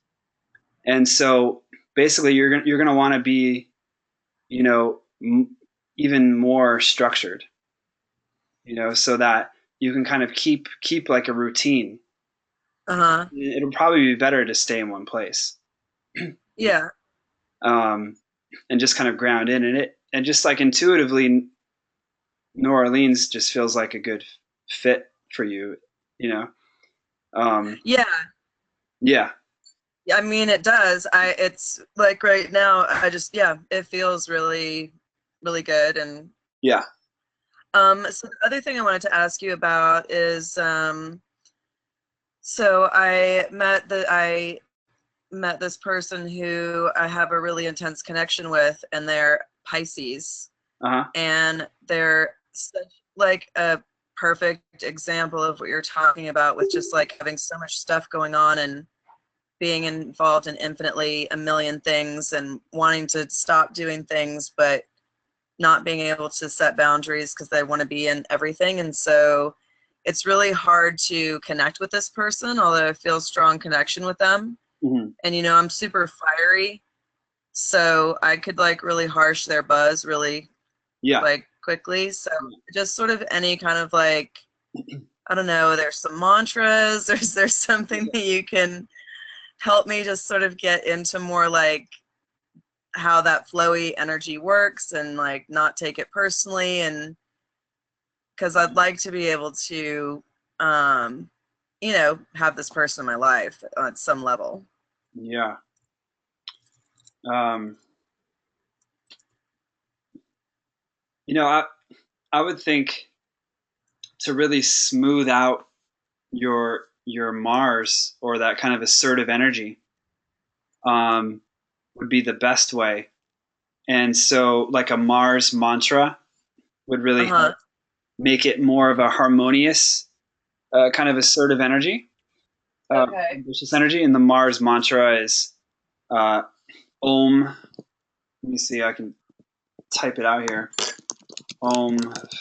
And so basically you're going to want to be, even more structured, so that you can kind of keep like a routine. It'll probably be better to stay in one place. Yeah. And just kind of ground in it, and just like intuitively, New Orleans just feels like a good fit for you, Yeah. Yeah. I mean, it does. It's like right now, it feels really, really good. And yeah. So the other thing I wanted to ask you about is, so I met this person who I have a really intense connection with, and they're Pisces. And they're such like a perfect example of what you're talking about, with just like having so much stuff going on and being involved in infinitely a million things and wanting to stop doing things, but not being able to set boundaries because they want to be in everything. And so it's really hard to connect with this person, although I feel strong connection with them. Mm-hmm. And I'm super fiery, so I could like really harsh their buzz really like quickly. So just sort of any kind of like, I don't know, there's some mantras, there's something that you can help me just sort of get into more like how that flowy energy works, and like not take it personally, and because I'd like to be able to have this person in my life at some level. Yeah. I would think to really smooth out your Mars, or that kind of assertive energy, would be the best way. And so like a Mars mantra would really help make it more of a harmonious kind of assertive energy, ambitious energy. And the Mars mantra is Om. Let me see, I can type it out here. Om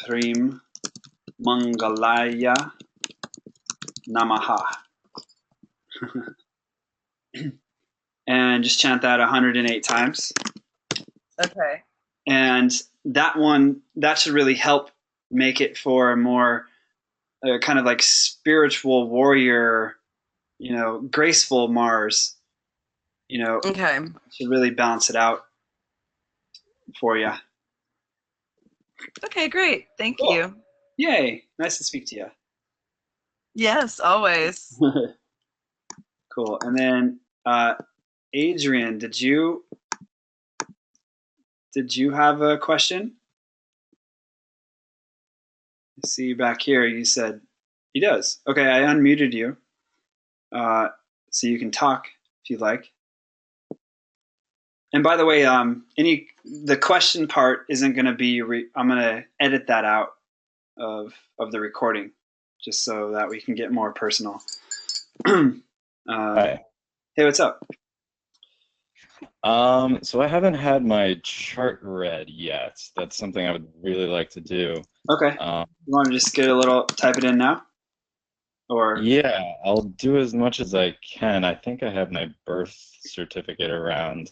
Hrim Mangalaya Namaha. And just chant that 108 times. Okay. And that should really help make it for a more kind of like spiritual warrior, graceful Mars, Okay. should really balance it out for you. Okay, great. Thank you. Yay. Nice to speak to you. Yes, always. Cool. And then Adrian, did you have a question? I see you back here. You said he does. Okay, I unmuted you, so you can talk if you'd like. And by the way, the question part isn't going to be. I'm going to edit that out of the recording, just so that we can get more personal. Hi. Hey, what's up? So I haven't had my chart read yet. That's something I would really like to do. Okay. You want to just type it in now? Or yeah, I'll do as much as I can. I think I have my birth certificate around.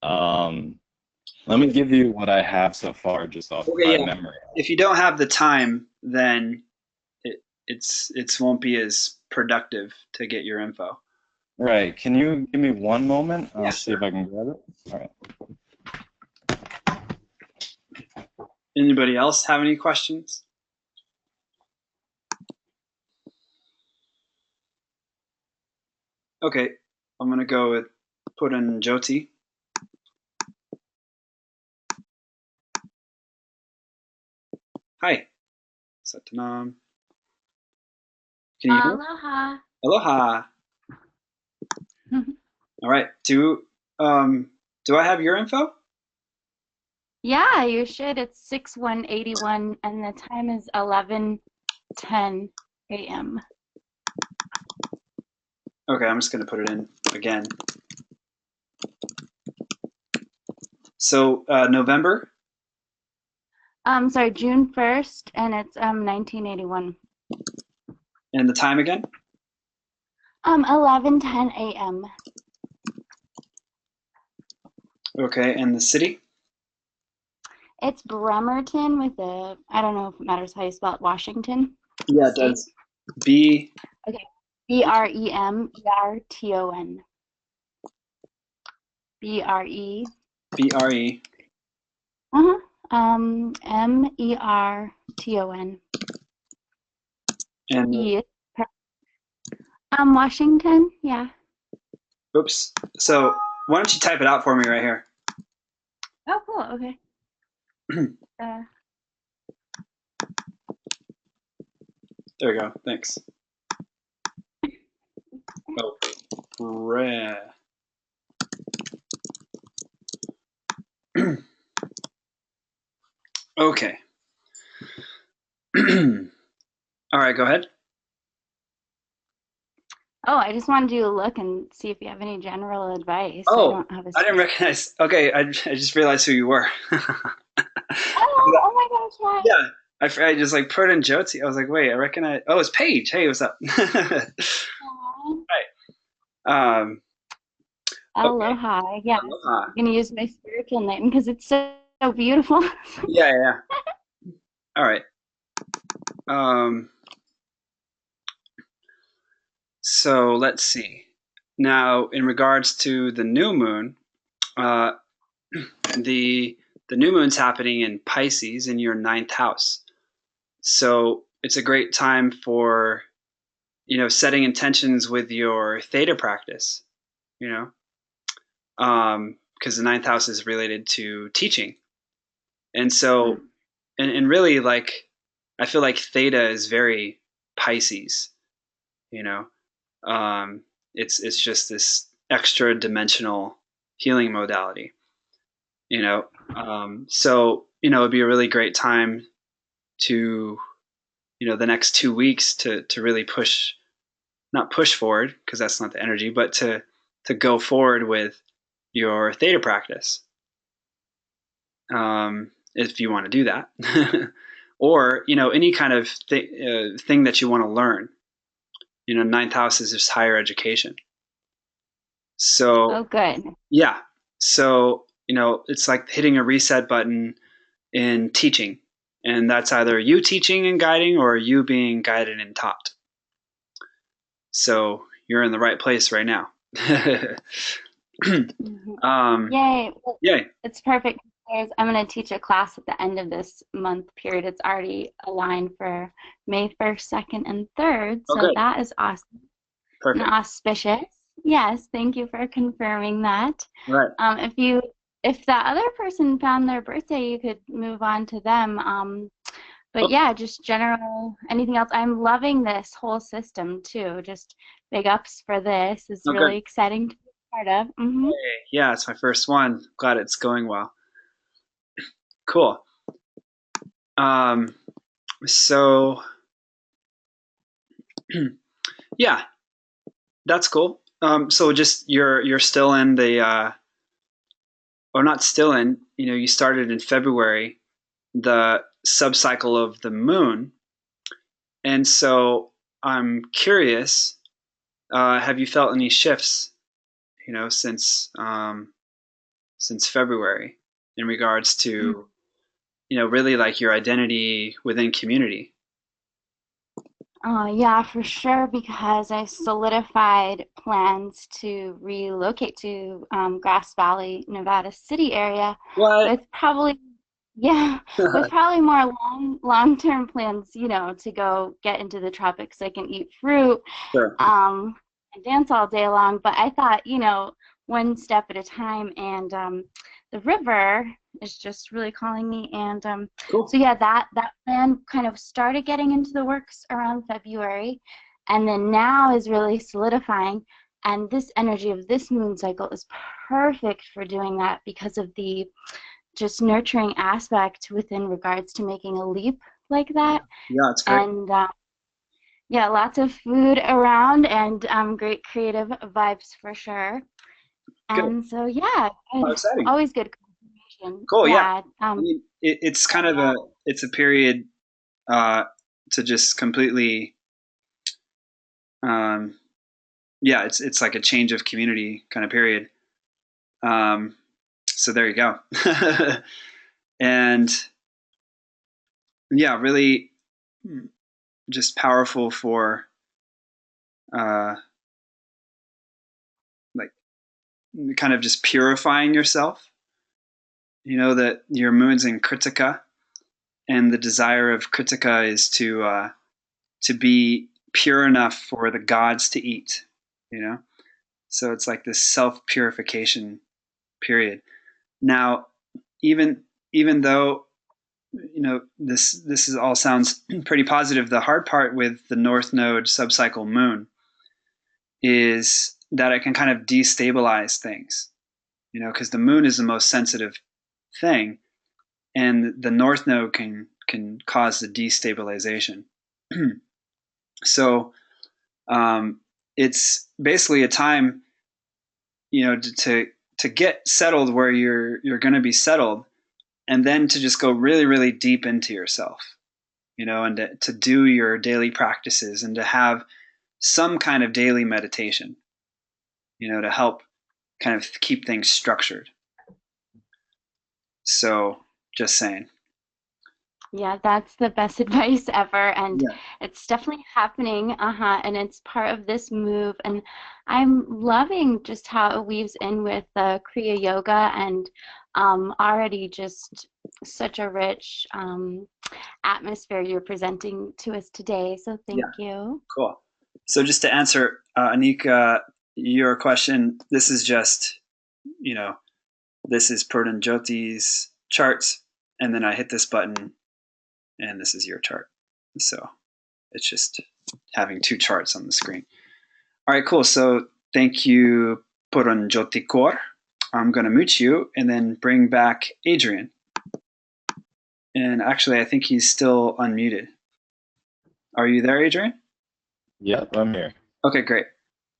Let me give you what I have so far, just off my memory. If you don't have the time, then it won't be as productive to get your info. Right. Can you give me one moment? I'll see if I can grab it. All right. Anybody else have any questions? Okay, I'm going to go with put in Jyoti. Hi. Satanam. Can you hear me? Aloha. Aloha. All right. Do I have your info? Yeah, you should. It's 6/1/81, and the time is 11:10 a.m. Okay, I'm just going to put it in again. So November? Sorry, June 1st, and it's 1981. And the time again? 11:10 a.m. Okay, and the city? It's Bremerton with a, I don't know if it matters how you spell it, Washington. Yeah, it does. B. Okay, Bremerton. BRE. BRE. Merton. And E. Washington, yeah. oops. So why don't you type it out for me right here? Oh, cool. Okay. There we go. Thanks. Oh, okay. All right, go ahead. Oh, I just wanted you to look and see if you have any general advice. Oh, I didn't recognize. Okay, I just realized who you were. Oh my gosh, hi. Yeah, I just like put in Jyoti. I was like, wait, I recognize. Oh, it's Paige. Hey, what's up? Hi. Aloha. Okay. Yeah, Aloha. I'm gonna use my spiritual name because it's so beautiful. Yeah. All right. So let's see. Now, in regards to the new moon, the new moon's happening in Pisces in your 9th house. So it's a great time for, setting intentions with your theta practice, because the 9th house is related to teaching. And so, and really, like, I feel like theta is very Pisces, it's just this extra dimensional healing modality, so, it'd be a really great time to, the next 2 weeks to really not push forward, because that's not the energy, but to go forward with your theta practice. If you want to do that, or, any kind of thing that you want to learn, 9th house is just higher education. So, Oh, good. Yeah. So, it's like hitting a reset button in teaching. And that's either you teaching and guiding or you being guided and taught. So you're in the right place right now. Yay. Yay. It's perfect. I'm going to teach a class at the end of this month period. It's already aligned for May 1st, 2nd, and 3rd. So that is awesome. Perfect. And auspicious. Yes, thank you for confirming that. Right. If that other person found their birthday, you could move on to them. But yeah, just general, anything else. I'm loving this whole system too. Just big ups for this. It's really exciting to be part of. Hey, yeah, it's my first one. Glad it's going well. Cool. So yeah, that's cool. So just you're still in the or not still in, you started in February, the subcycle of the moon. And so I'm curious, have you felt any shifts, since February in regards to, really like your identity within community? Yeah, for sure, because I solidified plans to relocate to Grass Valley, Nevada City area. What? With probably more long-term plans, to go get into the tropics. I can eat fruit, Sure. and dance all day long. But I thought, one step at a time, and the river is just really calling me. And cool. So yeah, that plan kind of started getting into the works around February, and then now is really solidifying. And this energy of this moon cycle is perfect for doing that because of the just nurturing aspect within regards to making a leap like that. Yeah, it's great. And yeah, lots of food around and great creative vibes for sure. Good. And so yeah, How exciting. always good conversation. Cool. Yeah. I mean, it's kind of it's a period to just completely, it's like a change of community kind of period. So there you go. And yeah, really just powerful for like kind of just purifying yourself. You know that your moon's in Kritika, and the desire of Kritika is to be pure enough for the gods to eat. You know, so it's like this self-purification period. Now, even though this is all sounds pretty positive, the hard part with the North Node subcycle moon is that it can kind of destabilize things. You know, because the moon is the most sensitive thing, and the North Node can cause the destabilization. So it's basically a time, to get settled where you're going to be settled, and then to just go really, really deep into yourself, and to do your daily practices and to have some kind of daily meditation, to help kind of keep things structured. So just saying. Yeah, that's the best advice ever, and it's definitely happening, and it's part of this move, and I'm loving just how it weaves in with the Kriya Yoga, and already just such a rich atmosphere you're presenting to us today, so thank you. Cool. So just to answer, Anika, your question, this is just, this is Pradhan Jyoti's charts, and then I hit this button, and this is your chart. So it's just having two charts on the screen. All right, cool. So thank you, Pradhan Jyoti Kaur. I'm going to mute you and then bring back Adrian. And actually, I think he's still unmuted. Are you there, Adrian? Yep, I'm here. Okay, great.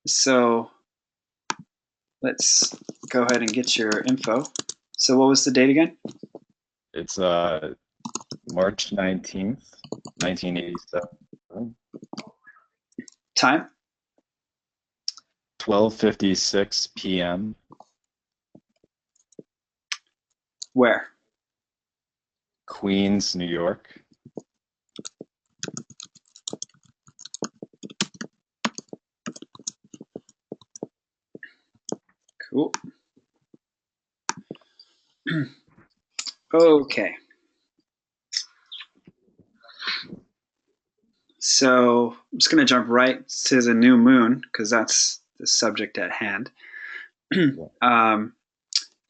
So let's go ahead and get your info. So what was the date again? It's March 19th, 1987. Time? 12:56 p.m. Where? Queens, New York. Cool. Okay. So I'm just going to jump right to the new moon because that's the subject at hand.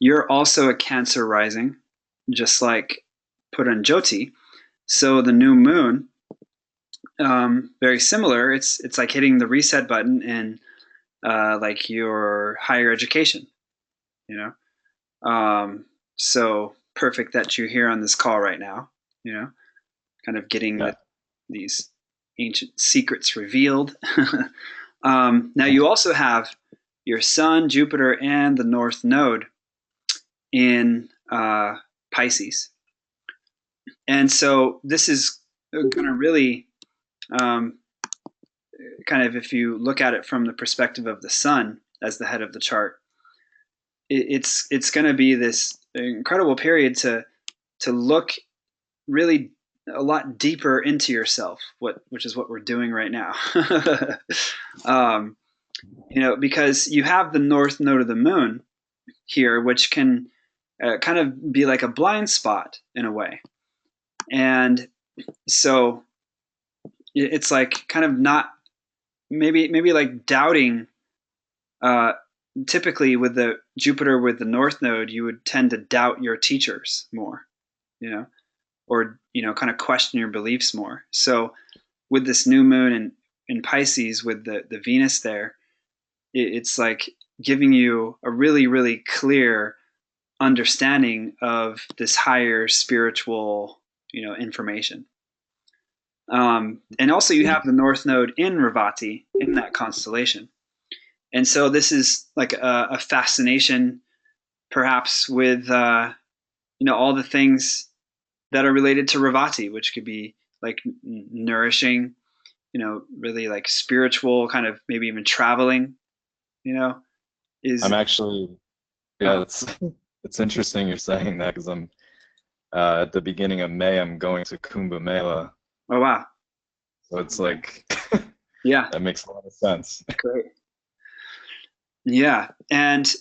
You're also a Cancer rising, just like Pradhan Jyoti. So the new moon, very similar. It's like hitting the reset button in like your higher education, So perfect that you're here on this call right now, kind of getting these ancient secrets revealed. Now you also have your Sun, Jupiter, and the North Node in Pisces. And so this is going to really kind of, if you look at it from the perspective of the Sun as the head of the chart, it's going to be this incredible period to look really a lot deeper into yourself, which is what we're doing right now. Because you have the North Node of the Moon here, which can kind of be like a blind spot in a way. And so it's like kind of not maybe like doubting. Typically with the Jupiter with the North Node, you would tend to doubt your teachers more, or kind of question your beliefs more. So with this new moon in Pisces with the Venus there, it's like giving you a really, really clear understanding of this higher spiritual, information. And also you have the North Node in Revati in that constellation. And so this is like a fascination perhaps with, all the things that are related to Revati, which could be like nourishing, really like spiritual, kind of maybe even traveling, I'm actually, yeah, it's interesting you're saying that, because I'm at the beginning of May, I'm going to Kumbh Mela. Oh, wow. So it's like, yeah, that makes a lot of sense. Great. Yeah. And,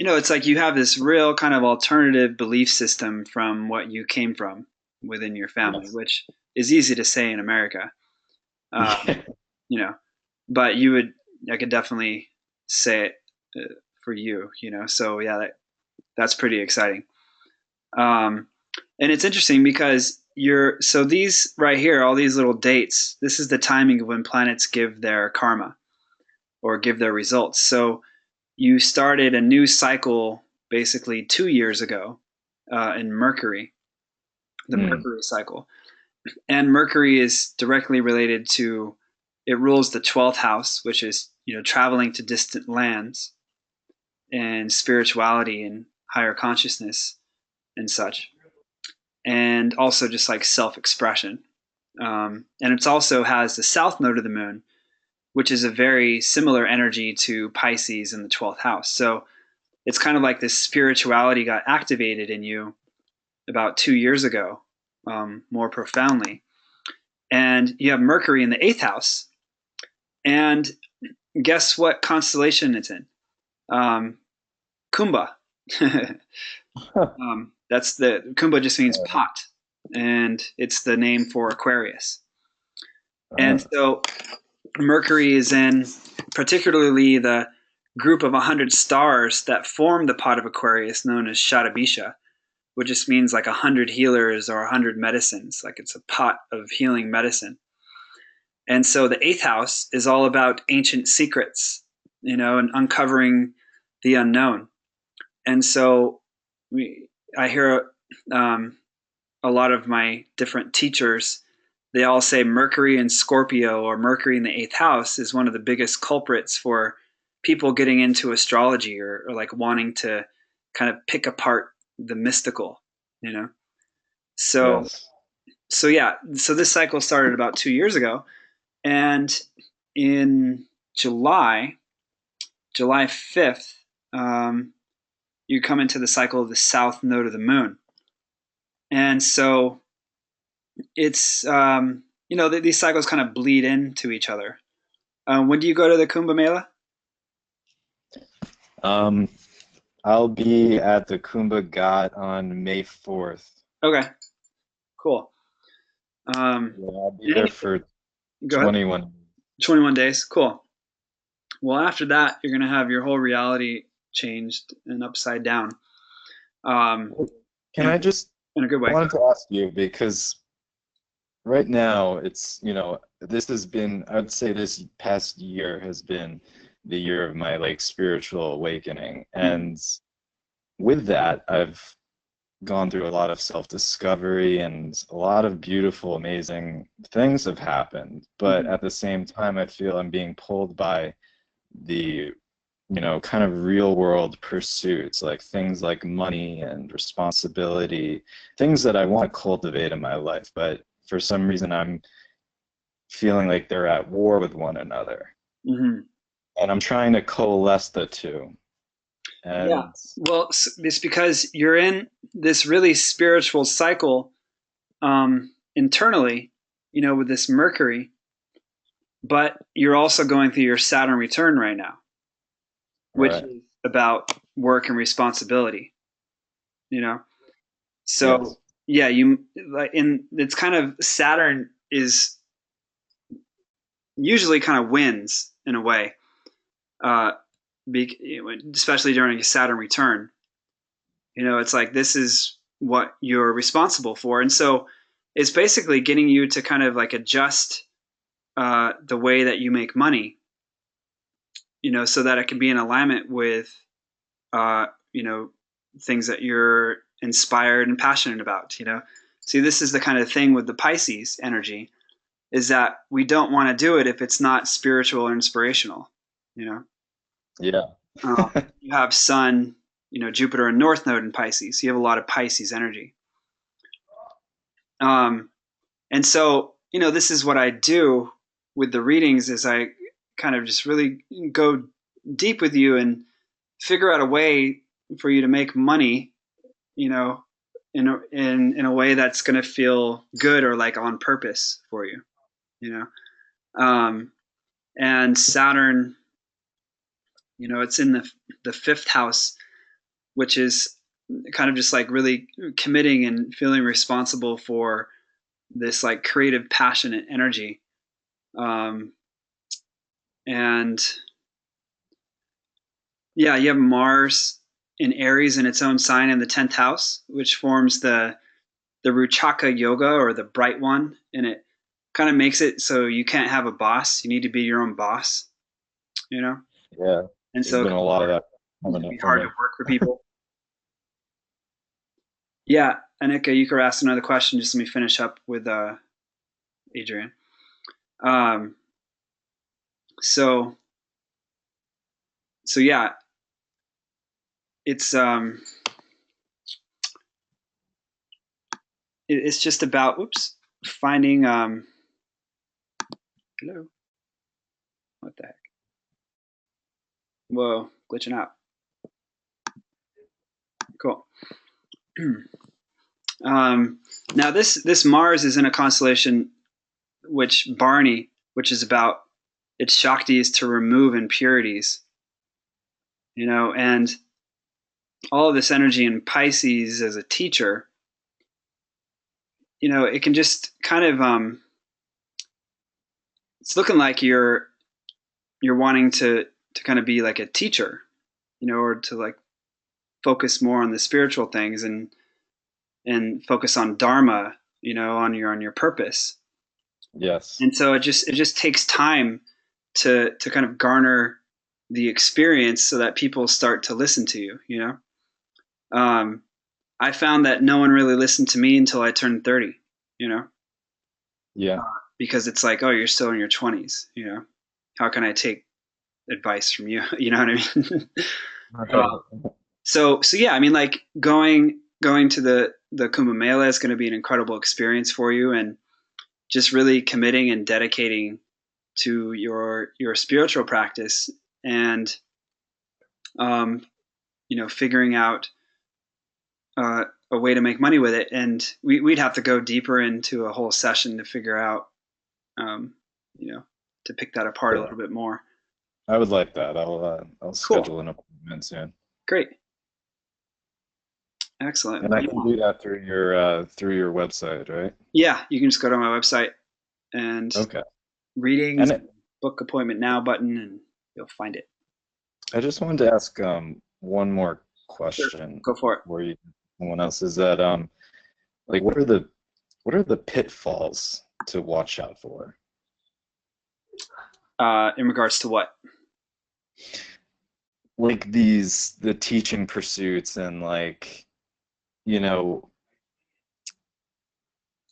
it's like you have this real kind of alternative belief system from what you came from within your family, Yes. which is easy to say in America. Yeah. But I could definitely say it for you, so yeah, that's pretty exciting. And it's interesting because so these right here, all these little dates, this is the timing of when planets give their karma or give their results. So you started a new cycle basically 2 years ago in Mercury, the Mercury cycle. And Mercury is directly related to, it rules the 12th house, which is, traveling to distant lands and spirituality and higher consciousness and such. And also just like self-expression. And it also has the south node of the moon, which is a very similar energy to Pisces in the 12th house. So it's kind of like this spirituality got activated in you about 2 years ago, more profoundly. And you have Mercury in the 8th house. And guess what constellation it's in? Kumbha. That's the Kumbha just means pot, and it's the name for Aquarius. And so Mercury is in particularly the group of 100 stars that form the pot of Aquarius, known as Shatabisha, which just means like 100 healers or 100 medicines. Like it's a pot of healing medicine. And so the 8th house is all about ancient secrets, and uncovering the unknown. And so I hear a lot of my different teachers, they all say Mercury in Scorpio or Mercury in the 8th house is one of the biggest culprits for people getting into astrology or like wanting to kind of pick apart the mystical, So, Yes. So this cycle started about 2 years ago. And in July 5th, you come into the cycle of the south node of the moon. And so it's, these cycles kind of bleed into each other. When do you go to the Kumbh Mela? I'll be at the Kumbh Ghat on May 4th. Okay, cool. Yeah, I'll be there for 21 days. Cool. Well, after that, you're going to have your whole reality changed and upside down. Can I just, in a good way, I wanted to ask you, because right now it's, this has been, I'd say this past year has been the year of my like spiritual awakening. And with that, I've gone through a lot of self-discovery, and a lot of beautiful, amazing things have happened. But at the same time, I feel I'm being pulled by the, kind of real world pursuits, like things like money and responsibility, things that I want to cultivate in my life. But for some reason, I'm feeling like they're at war with one another. And I'm trying to coalesce the two. And yeah. Well, it's because you're in this really spiritual cycle internally, with this Mercury, but you're also going through your Saturn return right now, which is about work and responsibility, So yes. Yeah, it's kind of, Saturn is usually kind of wins in a way, especially during a Saturn return. It's like, this is what you're responsible for. And so it's basically getting you to kind of like adjust the way that you make money, so that it can be in alignment with, things that you're inspired and passionate about, See, this is the kind of thing with the Pisces energy, is that we don't want to do it if it's not spiritual or inspirational, Yeah. You have Sun, Jupiter and North Node in Pisces. So you have a lot of Pisces energy. And so, this is what I do with the readings, is I kind of just really go deep with you and figure out a way for you to make money, in a way that's going to feel good or like on purpose for you, and Saturn, it's in the fifth house, which is kind of just like really committing and feeling responsible for this like creative, passionate energy. And yeah, you have Mars in Aries in its own sign in the 10th house, which forms the Ruchaka yoga, or the bright one. And it kind of makes it so you can't have a boss. You need to be your own boss, Yeah. And There's been a lot of that. It'd be hard to work for people. Yeah. Anika, you could ask another question. Just let me finish up with Adrian. So yeah, it's it's just about finding hello, what the heck, whoa, glitching out. Cool. Now this Mars is in a constellation which is about its Shakti is to remove impurities, and all of this energy in Pisces as a teacher, it can just kind of it's looking like you're wanting to kind of be like a teacher, or to like focus more on the spiritual things and focus on Dharma, on your purpose. Yes. And so it just takes time to kind of garner the experience so that people start to listen to you, I found that no one really listened to me until I turned 30, Yeah. Because it's like, oh, you're still in your 20s, how can I take advice from you? You know what I mean? So yeah, I mean, like going to the Kumbh Mela is going to be an incredible experience for you, and just really committing and dedicating to your spiritual practice, and figuring out a way to make money with it. And we'd have to go deeper into a whole session to figure out, to pick that apart a little bit more. I would like that. I'll schedule an appointment soon. Great. Excellent. And I can do that through your website, right? Yeah, you can just go to my website and readings, book appointment now button, and you'll find it. I just wanted to ask one more question. Sure. Go for it. Where someone else is that like what are the pitfalls to watch out for? In regards to what? Like the teaching pursuits, and like,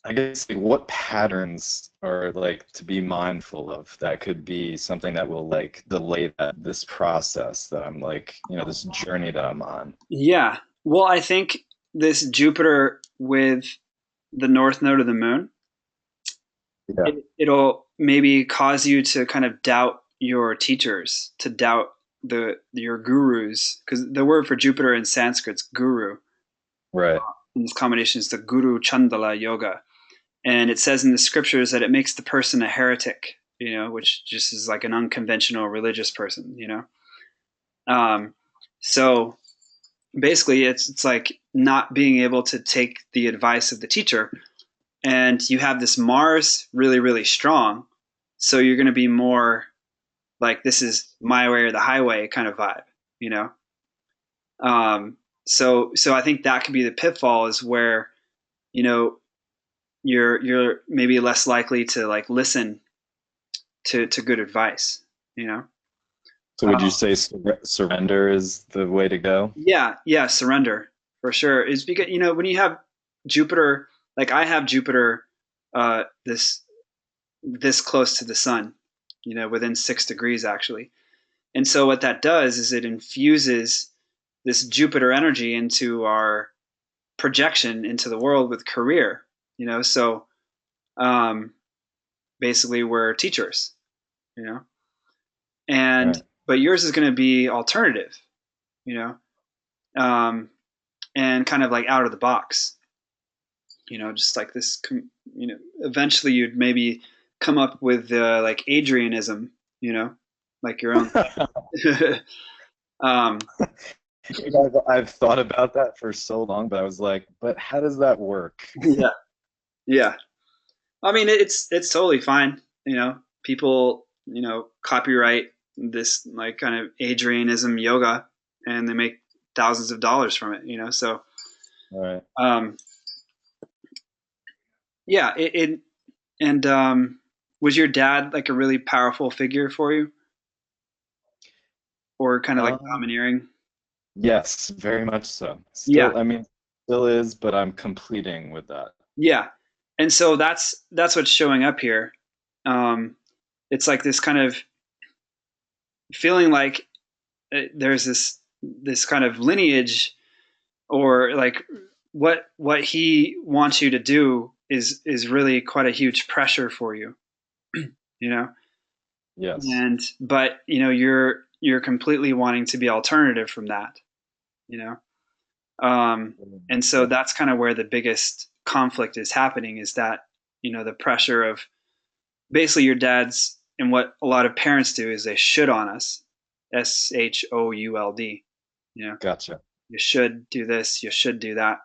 I guess like what patterns are like to be mindful of that could be something that will like delay this process that I'm like, this journey that I'm on. Yeah. Well, I think this Jupiter with the North Node of the Moon, it'll maybe cause you to kind of doubt your teachers, to doubt your gurus, because the word for Jupiter in Sanskrit's guru. Right. And this combination is the Guru Chandala Yoga. And it says in the scriptures that it makes the person a heretic, which just is like an unconventional religious person, So basically it's like not being able to take the advice of the teacher. And you have this Mars really, really strong. So you're going to be more like, this is my way or the highway kind of vibe, So I think that could be the pitfall, is where, you're maybe less likely to like listen to good advice, So would you say surrender is the way to go? Yeah, surrender. for sure. It's because, when you have Jupiter, like I have Jupiter, this close to the sun, within 6 degrees actually. And so what that does is it infuses this Jupiter energy into our projection into the world with career, so basically we're teachers, and Right. but yours is going to be alternative, um, and kind of like out of the box, just like this, eventually you'd maybe come up with like Adrianism, like your own. um, I've thought about that for so long, but I was like, but how does that work? yeah, yeah. I mean, it's totally fine. People, copyright this like kind of Adrianism yoga, and they make thousands of dollars from it. So All right. yeah. And was your dad like a really powerful figure for you, or kind of like domineering? Yes, very much so. Yeah, Still, I mean, still is, but I'm completing with that. yeah. And so that's what's showing up here. It's like this kind of feeling like there's this kind of lineage, or like what he wants you to do is really quite a huge pressure for you, you know. Yes. And but you're completely wanting to be alternative from that, you know. And so that's kind of where the biggest conflict is happening, is that the pressure of basically your dad's, and what a lot of parents do is they should on us, SHOULD, Gotcha. you should do this, you should do that,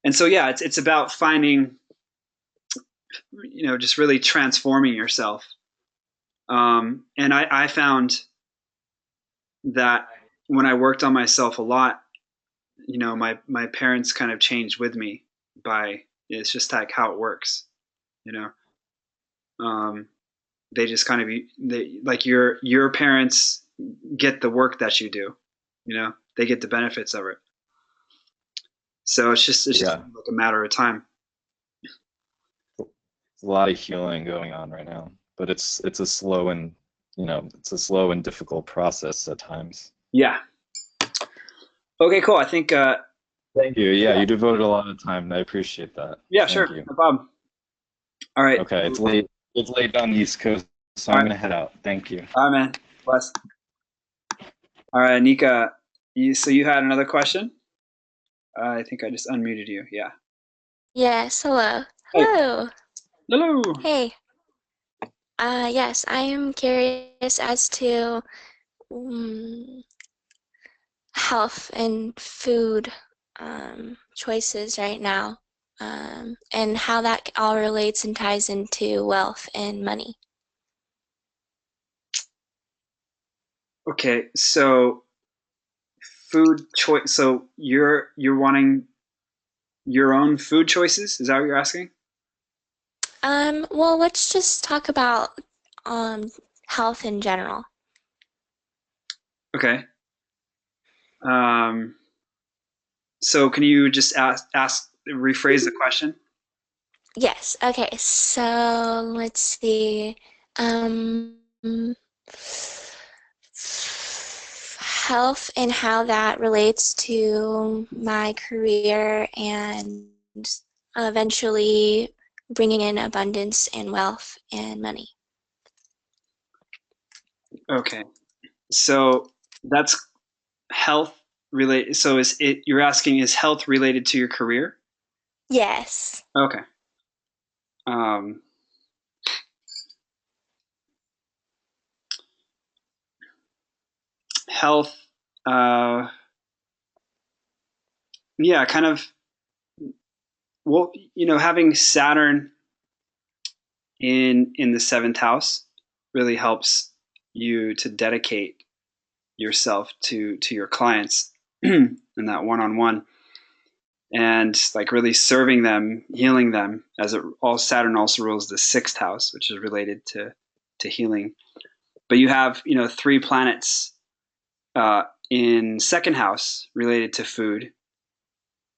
and so yeah, it's about finding, just really transforming yourself. And I found that when I worked on myself a lot, my parents kind of changed with me. It's just like how it works, you know. They just kind of, like your parents get the work that you do, they get the benefits of it. So it's just Yeah. like a matter of time. It's a lot of healing going on right now, but it's a slow and difficult process at times. Yeah. Okay, cool. I think Thank you. Yeah, you devoted a lot of time, and I appreciate that. yeah, Thank sure. you. No problem. All right. Okay, it's late. It's late on the East Coast, so All I'm right. gonna head out. Thank you. All right, man. Bless. All right, Nika, so you had another question? I think I just unmuted you. Yeah. Yes, hello. Hey. Hello. Hello. Hey. Yes, I am curious as to health and food choices right now, and how that all relates and ties into wealth and money. Okay, so food choice. So you're wanting your own food choices? Is that what you're asking? Well, let's just talk about health in general. Okay. So can you just rephrase the question? Yes. Okay. So let's see. Health and how that relates to my career and eventually bringing in abundance and wealth and money. Okay. So that's health related. So you're asking, is health related to your career? Yes. Okay. Health, yeah, kind of. Well, having Saturn in the seventh house really helps you to dedicate yourself to your clients in that one-on-one, and like really serving them, healing them, as all Saturn also rules the sixth house, which is related to healing. But you have 3 planets in second house related to food,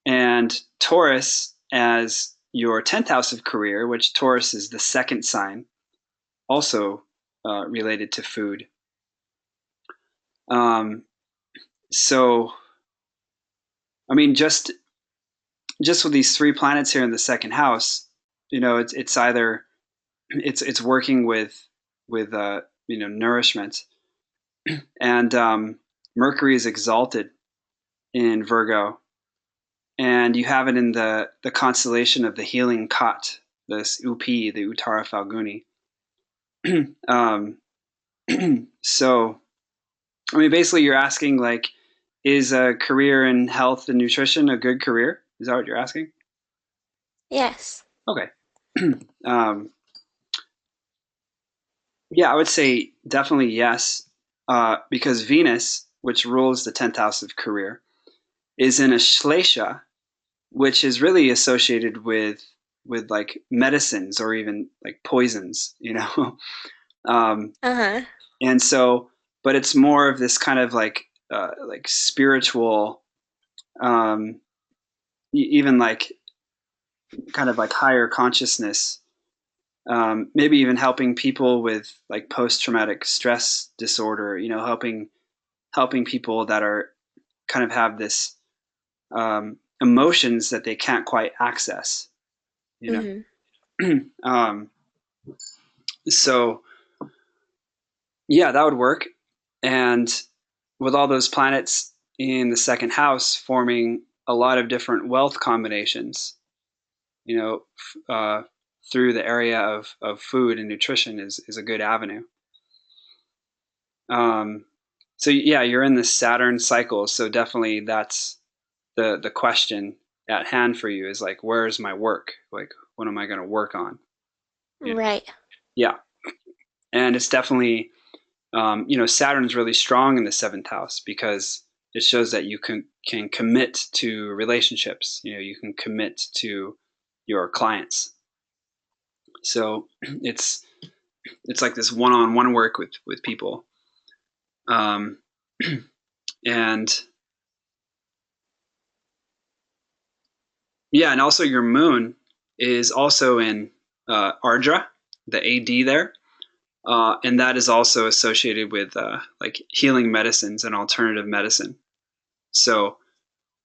And Taurus as your 10th house of career, which Taurus is the second sign, also related to food. So, I mean, just with these 3 planets here in the second house, it's either it's working with nourishment, and Mercury is exalted in Virgo, and you have it in the constellation of the healing Kat, this Upi, the Uttara Falguni. So, I mean, basically, you're asking, like, is a career in health and nutrition a good career? Is that what you're asking? Yes. Okay. Yeah, I would say definitely yes, because Venus, which rules the 10th house of career, is in a Shlesha, which is really associated with like medicines or even like poisons, Uh-huh. And so, but it's more of this kind of like spiritual, even like kind of like higher consciousness, maybe even helping people with like post-traumatic stress disorder, helping people that are kind of have this emotions that they can't quite access, Mm-hmm. So yeah, that would work. And with all those planets in the second house forming a lot of different wealth combinations, through the area of food and nutrition is a good avenue. So yeah, you're in the Saturn cycle. So definitely that's the question at hand for you is like, where's my work? Like, what am I going to work on? Right. Yeah. And it's definitely, Saturn's really strong in the 7th house because it shows that you can commit to relationships. You can commit to your clients. So it's like this one-on-one work with people. And yeah, and also your moon is also in Ardra, the AD there. And that is also associated with like healing medicines and alternative medicine. So,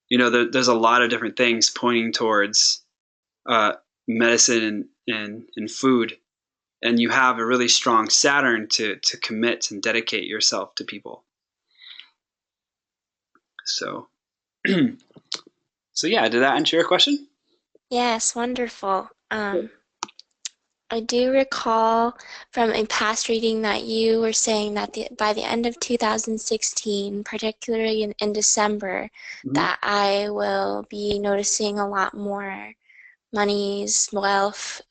there's a lot of different things pointing towards medicine and food. And you have a really strong Saturn to commit and dedicate yourself to people. So, so yeah, did that answer your question? Yes, wonderful. I do recall from a past reading that you were saying that by the end of 2016, particularly in December, that I will be noticing a lot more monies, wealth,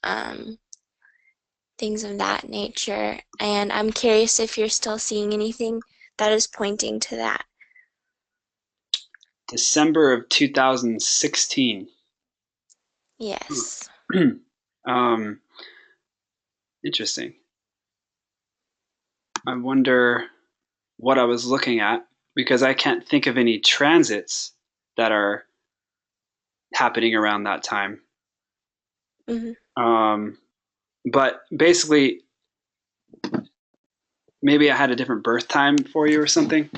things of that nature. And I'm curious if you're still seeing anything that is pointing to that. December of 2016. Yes. Interesting. I wonder what I was looking at because I can't think of any transits that are happening around that time. But basically, maybe I had a different birth time for you or something,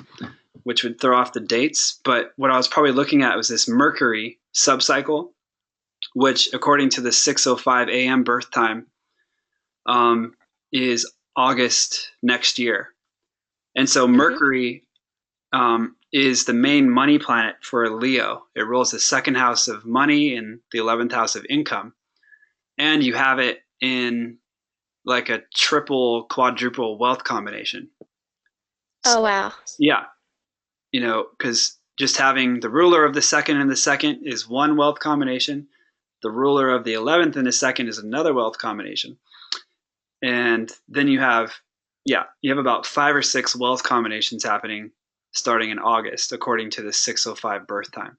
which would throw off the dates. But what I was probably looking at was this Mercury subcycle, which, according to the 6:05 a.m. birth time, is August next year. And so Mercury is the main money planet for Leo. It rules the 2nd house of money and the 11th house of income. And you have it in like a triple, quadruple wealth combination. Oh, wow. Yeah. Because just having the ruler of the 2nd and the 2nd is one wealth combination. The ruler of the 11th and the 2nd is another wealth combination. And then you have about 5 or 6 wealth combinations happening starting in August, according to the 6:05 birth time.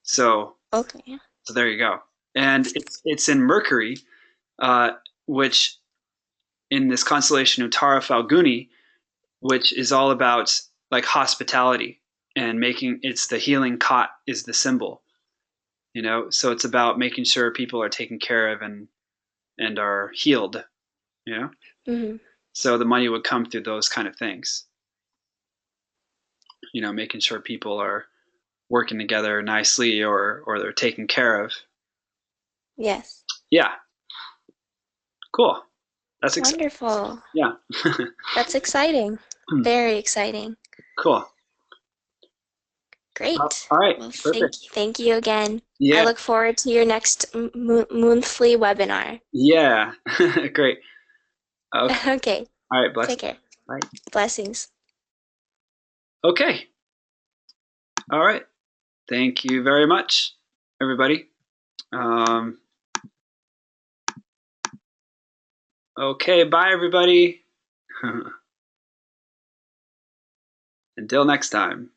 So, okay. So there you go. And it's in Mercury, which in this constellation Uttara Falguni, which is all about like hospitality and it's the healing Kat is the symbol. So it's about making sure people are taken care of and are healed. Mm-hmm. So the money would come through those kind of things. Making sure people are working together nicely or they're taken care of. Yes. Yeah. Cool. That's wonderful. Yeah. That's exciting. Very exciting. Cool. Great. All right. Well, Perfect. thank you again. Yeah. I look forward to your next monthly webinar. Yeah. Great. Okay. Okay. All right. Blessings. Take care. Bye. Blessings. Okay. All right. Thank you very much, everybody. Okay. Bye, everybody. Until next time.